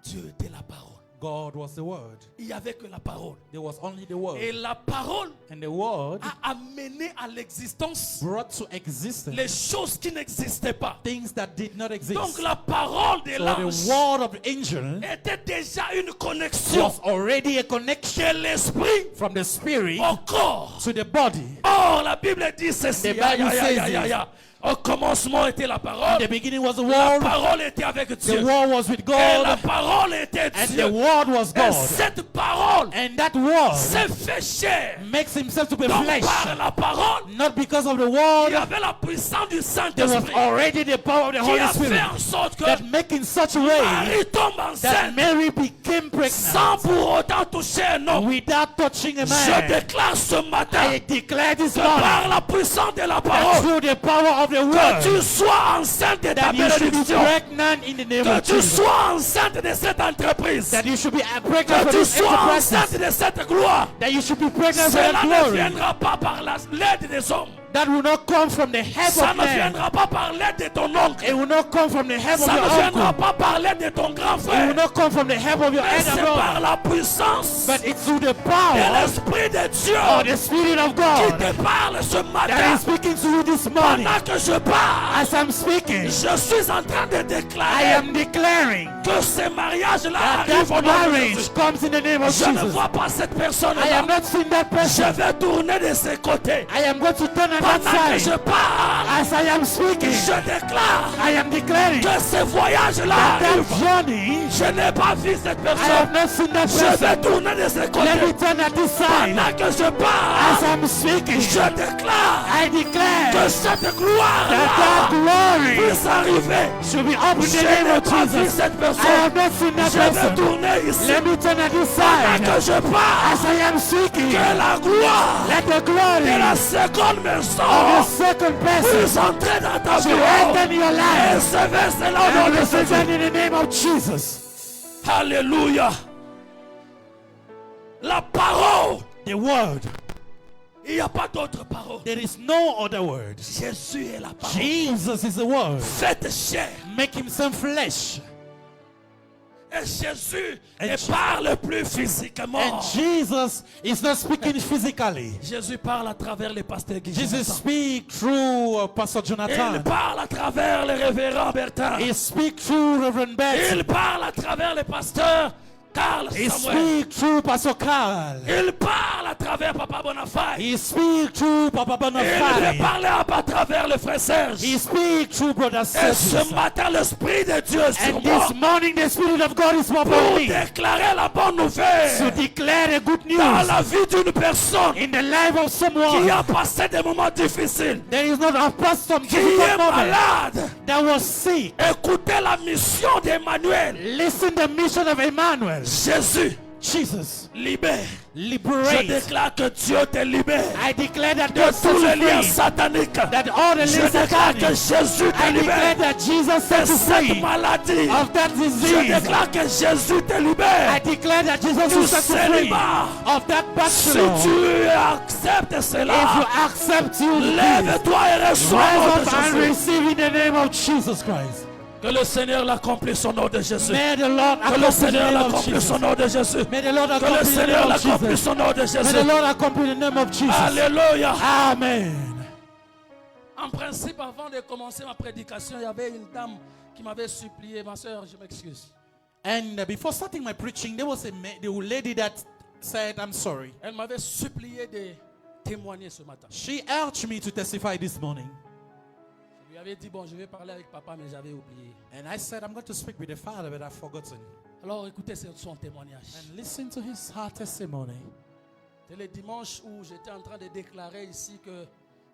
Speaker 7: Dieu était la parole.
Speaker 3: God was the Word.
Speaker 7: Il n'y avait que la parole.
Speaker 3: There was only the Word.
Speaker 7: Et la parole
Speaker 3: And the Word
Speaker 7: a amené à l'existence
Speaker 3: brought to existence
Speaker 7: les choses qui n'existaient pas.
Speaker 3: things that did not exist.
Speaker 7: Donc la parole de
Speaker 3: So
Speaker 7: l'ange
Speaker 3: the word of the angel
Speaker 7: était déjà une connexion
Speaker 3: was already a connection
Speaker 7: de l'esprit
Speaker 3: from the spirit
Speaker 7: au corps.
Speaker 3: to the body.
Speaker 7: Or, la Bible dit ceci.
Speaker 3: The Bible says
Speaker 7: Au commencement était la
Speaker 3: In
Speaker 7: parole.
Speaker 3: the beginning was the
Speaker 7: La
Speaker 3: Word.
Speaker 7: parole était avec
Speaker 3: The
Speaker 7: Dieu.
Speaker 3: Word was with
Speaker 7: Et la
Speaker 3: God.
Speaker 7: parole était
Speaker 3: And the
Speaker 7: Dieu.
Speaker 3: Word was
Speaker 7: Et
Speaker 3: God.
Speaker 7: cette parole
Speaker 3: And that Word
Speaker 7: s'est fait chair.
Speaker 3: makes himself to be
Speaker 7: Donc
Speaker 3: flesh.
Speaker 7: par la parole,
Speaker 3: Not because of the
Speaker 7: il y
Speaker 3: Word.
Speaker 7: avait la puissance du
Speaker 3: There was
Speaker 7: Saint-Esprit
Speaker 3: already the power of the
Speaker 7: qui
Speaker 3: Holy
Speaker 7: a fait
Speaker 3: Spirit
Speaker 7: en sorte que
Speaker 3: that make in such a way
Speaker 7: Marie tombe
Speaker 3: that
Speaker 7: enceinte.
Speaker 3: Mary became pregnant
Speaker 1: sans pour autant toucher un homme.
Speaker 3: without touching a
Speaker 1: Je
Speaker 3: man.
Speaker 1: déclare ce matin
Speaker 3: I declare this
Speaker 1: que par
Speaker 3: morning
Speaker 1: la puissance de la
Speaker 3: that
Speaker 1: parole,
Speaker 3: through the power of the
Speaker 1: que tu
Speaker 3: word,
Speaker 1: sois enceinte de ta
Speaker 3: that you should be
Speaker 1: bénédiction,
Speaker 3: pregnant in the name
Speaker 1: que
Speaker 3: of
Speaker 1: tu
Speaker 3: Jesus.
Speaker 1: sois enceinte de cette entreprise,
Speaker 3: That you should be pregnant
Speaker 1: que
Speaker 3: for
Speaker 1: tu
Speaker 3: this
Speaker 1: sois
Speaker 3: enterprise.
Speaker 1: enceinte de cette gloire.
Speaker 3: That you should be pregnant for
Speaker 1: Cela
Speaker 3: that
Speaker 1: ne
Speaker 3: glory.
Speaker 1: viendra pas par l'aide des hommes.
Speaker 3: That will not come from the head
Speaker 1: Ça
Speaker 3: of
Speaker 1: ne
Speaker 3: man.
Speaker 1: viendra pas par l'aide de ton oncle.
Speaker 3: It will not come from the head of
Speaker 1: Ça ne
Speaker 3: your
Speaker 1: viendra
Speaker 3: uncle.
Speaker 1: pas par l'aide de ton grand
Speaker 3: It will
Speaker 1: frère.
Speaker 3: not come from the head of your
Speaker 1: Mais c'est
Speaker 3: elder
Speaker 1: par
Speaker 3: brother.
Speaker 1: la puissance
Speaker 3: But it's through the
Speaker 1: de
Speaker 3: power
Speaker 1: l'Esprit de Dieu
Speaker 3: of the Spirit of
Speaker 1: qui
Speaker 3: God
Speaker 1: te parle ce
Speaker 3: that
Speaker 1: matin.
Speaker 3: is speaking to you this morning.
Speaker 1: Pendant que je parle,
Speaker 3: As I'm speaking,
Speaker 1: je suis en train de
Speaker 3: I
Speaker 1: déclarer
Speaker 3: am declaring
Speaker 1: que ces mariages-là
Speaker 3: that
Speaker 1: arrivent au nom de
Speaker 3: marriage
Speaker 1: Jésus.
Speaker 3: comes in the name of
Speaker 1: Je ne
Speaker 3: Jesus.
Speaker 1: vois pas cette
Speaker 3: I
Speaker 1: personne-là.
Speaker 3: am not seeing that
Speaker 1: Je
Speaker 3: person.
Speaker 1: vais tourner de ses côtés.
Speaker 3: I am going to turn on that
Speaker 1: Pendant que je
Speaker 3: side.
Speaker 1: parle,
Speaker 3: As I am speaking,
Speaker 1: je déclare
Speaker 3: I am declaring
Speaker 1: que ces voyages-là
Speaker 3: that
Speaker 1: arrivent.
Speaker 3: journey,
Speaker 1: Je n'ai pas vu cette
Speaker 3: I have
Speaker 1: personne.
Speaker 3: not seen that
Speaker 1: Je vais
Speaker 3: person.
Speaker 1: tourner de ses
Speaker 3: Let me
Speaker 1: côtés.
Speaker 3: turn at this side.
Speaker 1: Pendant que je
Speaker 3: As
Speaker 1: parle,
Speaker 3: I'm speaking,
Speaker 1: je déclare
Speaker 3: I declare
Speaker 1: que cette
Speaker 3: that
Speaker 1: gloire-là
Speaker 3: glory
Speaker 1: puisse arriver.
Speaker 3: should be up in
Speaker 1: Je
Speaker 3: the name
Speaker 1: n'ai
Speaker 3: of
Speaker 1: pas vu
Speaker 3: Jesus.
Speaker 1: cette
Speaker 3: I
Speaker 1: personne.
Speaker 3: have not seen that
Speaker 1: Je vais
Speaker 3: person.
Speaker 1: tourner ici.
Speaker 3: Let me turn at this
Speaker 1: Pendant que
Speaker 3: side.
Speaker 1: je parle,
Speaker 3: As I am speaking,
Speaker 1: que la gloire
Speaker 3: let the glory
Speaker 1: de la seconde
Speaker 3: of the
Speaker 1: maison
Speaker 3: second person
Speaker 1: puisse entrer dans ta
Speaker 3: should
Speaker 1: vie.
Speaker 3: enter in your
Speaker 1: Et
Speaker 3: life.
Speaker 1: se verser là au nom
Speaker 3: And
Speaker 1: de
Speaker 3: receive
Speaker 1: Jésus.
Speaker 3: it in the name of Jesus.
Speaker 1: Alléluia. La parole.
Speaker 3: The word.
Speaker 1: Il n'y a pas d'autre parole.
Speaker 3: There is no other word.
Speaker 1: Jésus est la parole.
Speaker 3: Jesus is the word.
Speaker 1: Faites chair.
Speaker 3: Make himself flesh.
Speaker 1: Et Jésus
Speaker 3: And
Speaker 1: ne parle plus physiquement.
Speaker 3: And Jesus is not speaking physically.
Speaker 1: Jésus parle à travers les pasteurs Guy
Speaker 3: Jesus
Speaker 1: Jonathan.
Speaker 3: speaks through Pastor
Speaker 1: Il
Speaker 3: Jonathan.
Speaker 1: parle à travers le révérend Bertin.
Speaker 3: He speaks through Reverend Betty.
Speaker 1: Il parle à travers les pasteurs Carl
Speaker 3: He
Speaker 1: Samuel.
Speaker 3: speaks through Pastor Carl.
Speaker 1: Il parle à travers Papa Bonafide.
Speaker 3: He speaks through Papa
Speaker 1: Il veut
Speaker 3: Bonafide.
Speaker 1: parler à travers le frère Serge.
Speaker 3: He speaks through Brother
Speaker 1: Et
Speaker 3: Serge.
Speaker 1: ce matin, l'Esprit de Dieu est sur
Speaker 3: And
Speaker 1: moi
Speaker 3: this morning the Spirit of God is upon
Speaker 1: pour
Speaker 3: me
Speaker 1: déclarer la bonne
Speaker 3: to
Speaker 1: nouvelle
Speaker 3: declare the good
Speaker 1: dans
Speaker 3: news
Speaker 1: la vie d'une personne
Speaker 3: in the life of
Speaker 1: qui
Speaker 3: someone.
Speaker 1: a passé des moments difficiles,
Speaker 3: There is not a person
Speaker 1: qui est
Speaker 3: difficult moment
Speaker 1: malade.
Speaker 3: that was sick.
Speaker 1: Écoutez la mission d'Emmanuel.
Speaker 3: Listen the mission of Emmanuel.
Speaker 1: Jésus
Speaker 3: Jesus,
Speaker 1: libère. Je
Speaker 3: liberate.
Speaker 1: déclare que Dieu te libère
Speaker 3: I declare that
Speaker 1: de
Speaker 3: God
Speaker 1: tous
Speaker 3: sets
Speaker 1: les
Speaker 3: you
Speaker 1: liens
Speaker 3: free.
Speaker 1: sataniques.
Speaker 3: That all the
Speaker 1: Je
Speaker 3: lies
Speaker 1: déclare que
Speaker 3: satanic.
Speaker 1: Jésus te
Speaker 3: I declare
Speaker 1: libère
Speaker 3: that Jesus
Speaker 1: de
Speaker 3: set you
Speaker 1: cette
Speaker 3: free
Speaker 1: maladie.
Speaker 3: of that
Speaker 1: Je
Speaker 3: disease.
Speaker 1: déclare que Jésus te
Speaker 3: I
Speaker 1: libère
Speaker 3: declare that Jesus
Speaker 1: du
Speaker 3: will set you free
Speaker 1: célibat.
Speaker 3: of that
Speaker 1: Si
Speaker 3: bachelor.
Speaker 1: tu acceptes
Speaker 3: If
Speaker 1: cela,
Speaker 3: you accept you,
Speaker 1: lève-toi et reçois au nom
Speaker 3: rise
Speaker 1: de
Speaker 3: up and
Speaker 1: Jésus.
Speaker 3: receive in the name of Jesus Christ.
Speaker 1: Que le Seigneur l'accomplisse au nom de Jésus.
Speaker 3: May the Lord
Speaker 1: Que le
Speaker 3: accomplish in the
Speaker 1: Seigneur
Speaker 3: name of
Speaker 1: l'accomplisse au
Speaker 3: Jesus.
Speaker 1: nom de Jésus.
Speaker 3: May the Lord
Speaker 1: Que le
Speaker 3: accomplish in the
Speaker 1: Seigneur
Speaker 3: name of
Speaker 1: l'accomplisse
Speaker 3: Jesus.
Speaker 1: au nom de
Speaker 3: May the
Speaker 1: Jésus.
Speaker 3: Lord accomplish in the name of Jesus.
Speaker 1: Alléluia.
Speaker 3: Amen.
Speaker 7: En principe, avant de commencer ma prédication, il y avait une dame qui m'avait supplié. Ma soeur, je m'excuse.
Speaker 3: And before starting my preaching, there was the lady that said, I'm sorry.
Speaker 7: Elle m'avait supplié de témoigner ce matin.
Speaker 3: She urged me to testify this morning.
Speaker 7: Je lui avais dit, bon, je vais parler avec papa, mais j'avais oublié.
Speaker 3: And I said, I'm going to speak with the Father, but I've forgotten.
Speaker 7: Alors écoutez son témoignage.
Speaker 3: And listen to his heart testimony.
Speaker 7: C'est le dimanche où j'étais en train de déclarer ici que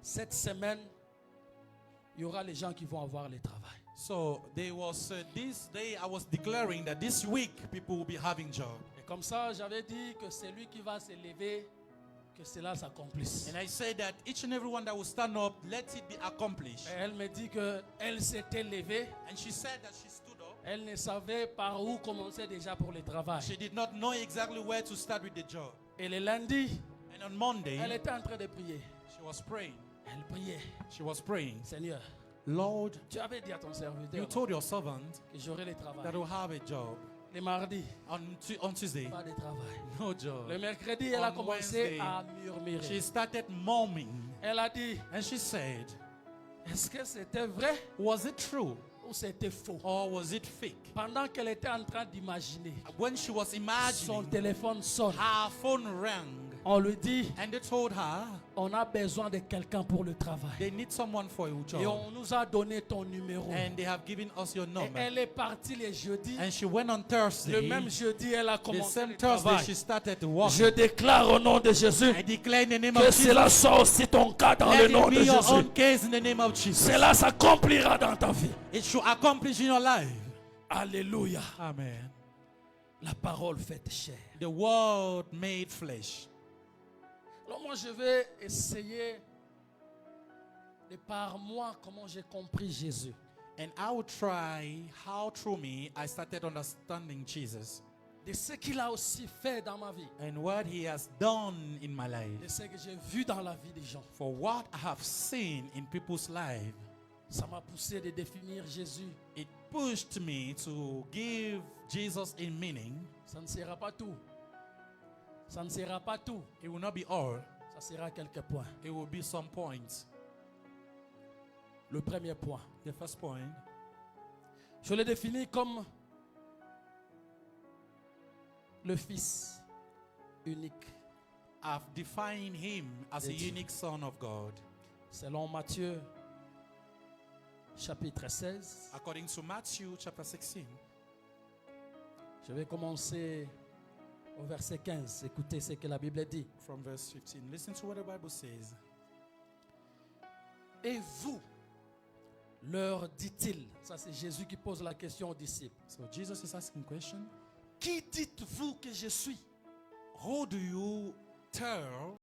Speaker 7: cette semaine, il y aura les gens qui vont avoir le travail.
Speaker 3: So there was this day I was declaring that this week people will be having job.
Speaker 7: Et comme ça, j'avais dit que c'est lui qui va se lever, que cela s'accomplisse.
Speaker 3: And I said that each and every one that will stand up, let it be accomplished.
Speaker 7: Et elle me dit qu'elle s'était levée.
Speaker 3: And she said that she stood up.
Speaker 7: Elle ne savait par où commencer déjà pour le travail.
Speaker 3: She did not know exactly where to start with the job.
Speaker 7: Et le lundi,
Speaker 3: And on Monday,
Speaker 7: elle était en train de prier.
Speaker 3: she was praying.
Speaker 7: Elle priait.
Speaker 3: She was praying,
Speaker 7: Seigneur,
Speaker 3: Lord,
Speaker 7: tu avais dit à ton
Speaker 3: you
Speaker 7: serviteur
Speaker 3: told your servant
Speaker 7: que j'aurai le travail.
Speaker 3: that will have a job.
Speaker 7: Le mardi,
Speaker 3: On Tuesday,
Speaker 7: pas de travail.
Speaker 3: no job.
Speaker 7: Le mercredi, elle a
Speaker 3: On
Speaker 7: commencé
Speaker 3: Wednesday,
Speaker 7: à
Speaker 3: She
Speaker 7: murmurer.
Speaker 3: started mourning.
Speaker 7: Elle a dit,
Speaker 3: And she said,
Speaker 7: est-ce que c'était vrai
Speaker 3: was it true
Speaker 7: ou c'était faux?
Speaker 3: or was it fake?
Speaker 7: Pendant qu'elle était en train d'imaginer,
Speaker 3: When she was
Speaker 7: son
Speaker 3: imagining,
Speaker 7: téléphone sonne.
Speaker 3: her phone rang.
Speaker 7: On lui dit,
Speaker 3: And they told her
Speaker 7: on a besoin de quelqu'un pour le travail.
Speaker 3: they need someone for a
Speaker 7: Et
Speaker 3: job.
Speaker 7: on nous a donné ton numéro.
Speaker 3: And they have given us your
Speaker 7: Et
Speaker 3: number.
Speaker 7: elle est partie le jeudi.
Speaker 3: And she went on
Speaker 7: Le
Speaker 3: Thursday.
Speaker 7: même jeudi, elle a
Speaker 3: The
Speaker 7: commencé
Speaker 3: same
Speaker 7: le
Speaker 3: Thursday,
Speaker 7: travail.
Speaker 3: she started to work.
Speaker 1: Je déclare au nom de Jésus
Speaker 3: I declare in the name
Speaker 1: que
Speaker 3: of
Speaker 1: cela
Speaker 3: Jesus.
Speaker 1: soit aussi ton cas dans
Speaker 3: Let
Speaker 1: le nom
Speaker 3: it
Speaker 1: de
Speaker 3: be your
Speaker 1: Jésus.
Speaker 3: own case in the name of Jesus.
Speaker 1: Cela s'accomplira dans ta vie.
Speaker 3: It should accomplish in your life.
Speaker 1: Alléluia.
Speaker 3: Amen.
Speaker 7: La parole faite chair.
Speaker 3: The Word made flesh.
Speaker 7: Alors moi, je vais essayer de par moi comment j'ai compris Jésus.
Speaker 3: And I will try how through me I started understanding Jesus
Speaker 7: De ce qu'il a aussi fait dans ma vie.
Speaker 3: and what He has done in my
Speaker 7: De
Speaker 3: life.
Speaker 7: ce que j'ai vu dans la vie des gens.
Speaker 3: For what I have seen in people's lives,
Speaker 7: Ça m'a poussé de définir Jésus.
Speaker 3: it pushed me to give Jesus a meaning.
Speaker 7: Ça ne sera pas tout. Ça ne sera pas tout.
Speaker 3: It will not be all,
Speaker 7: Ça sera quelques points.
Speaker 3: it will be some points.
Speaker 7: Le premier point.
Speaker 3: The first point,
Speaker 7: Je le définis comme le Fils unique.
Speaker 3: I've defined Him as a
Speaker 7: Dieu.
Speaker 3: unique Son of God.
Speaker 7: Selon Matthieu chapitre 16.
Speaker 3: According to Matthew chapter 16,
Speaker 7: Je vais commencer au verset 15. Écoutez ce que la Bible dit.
Speaker 3: from verse 15. Listen to what the Bible says.
Speaker 7: Et vous, leur dit-il. Ça c'est Jésus qui pose la question aux disciples.
Speaker 3: So Jesus is asking a question.
Speaker 7: Qui dites-vous que je suis?
Speaker 3: Who do you tell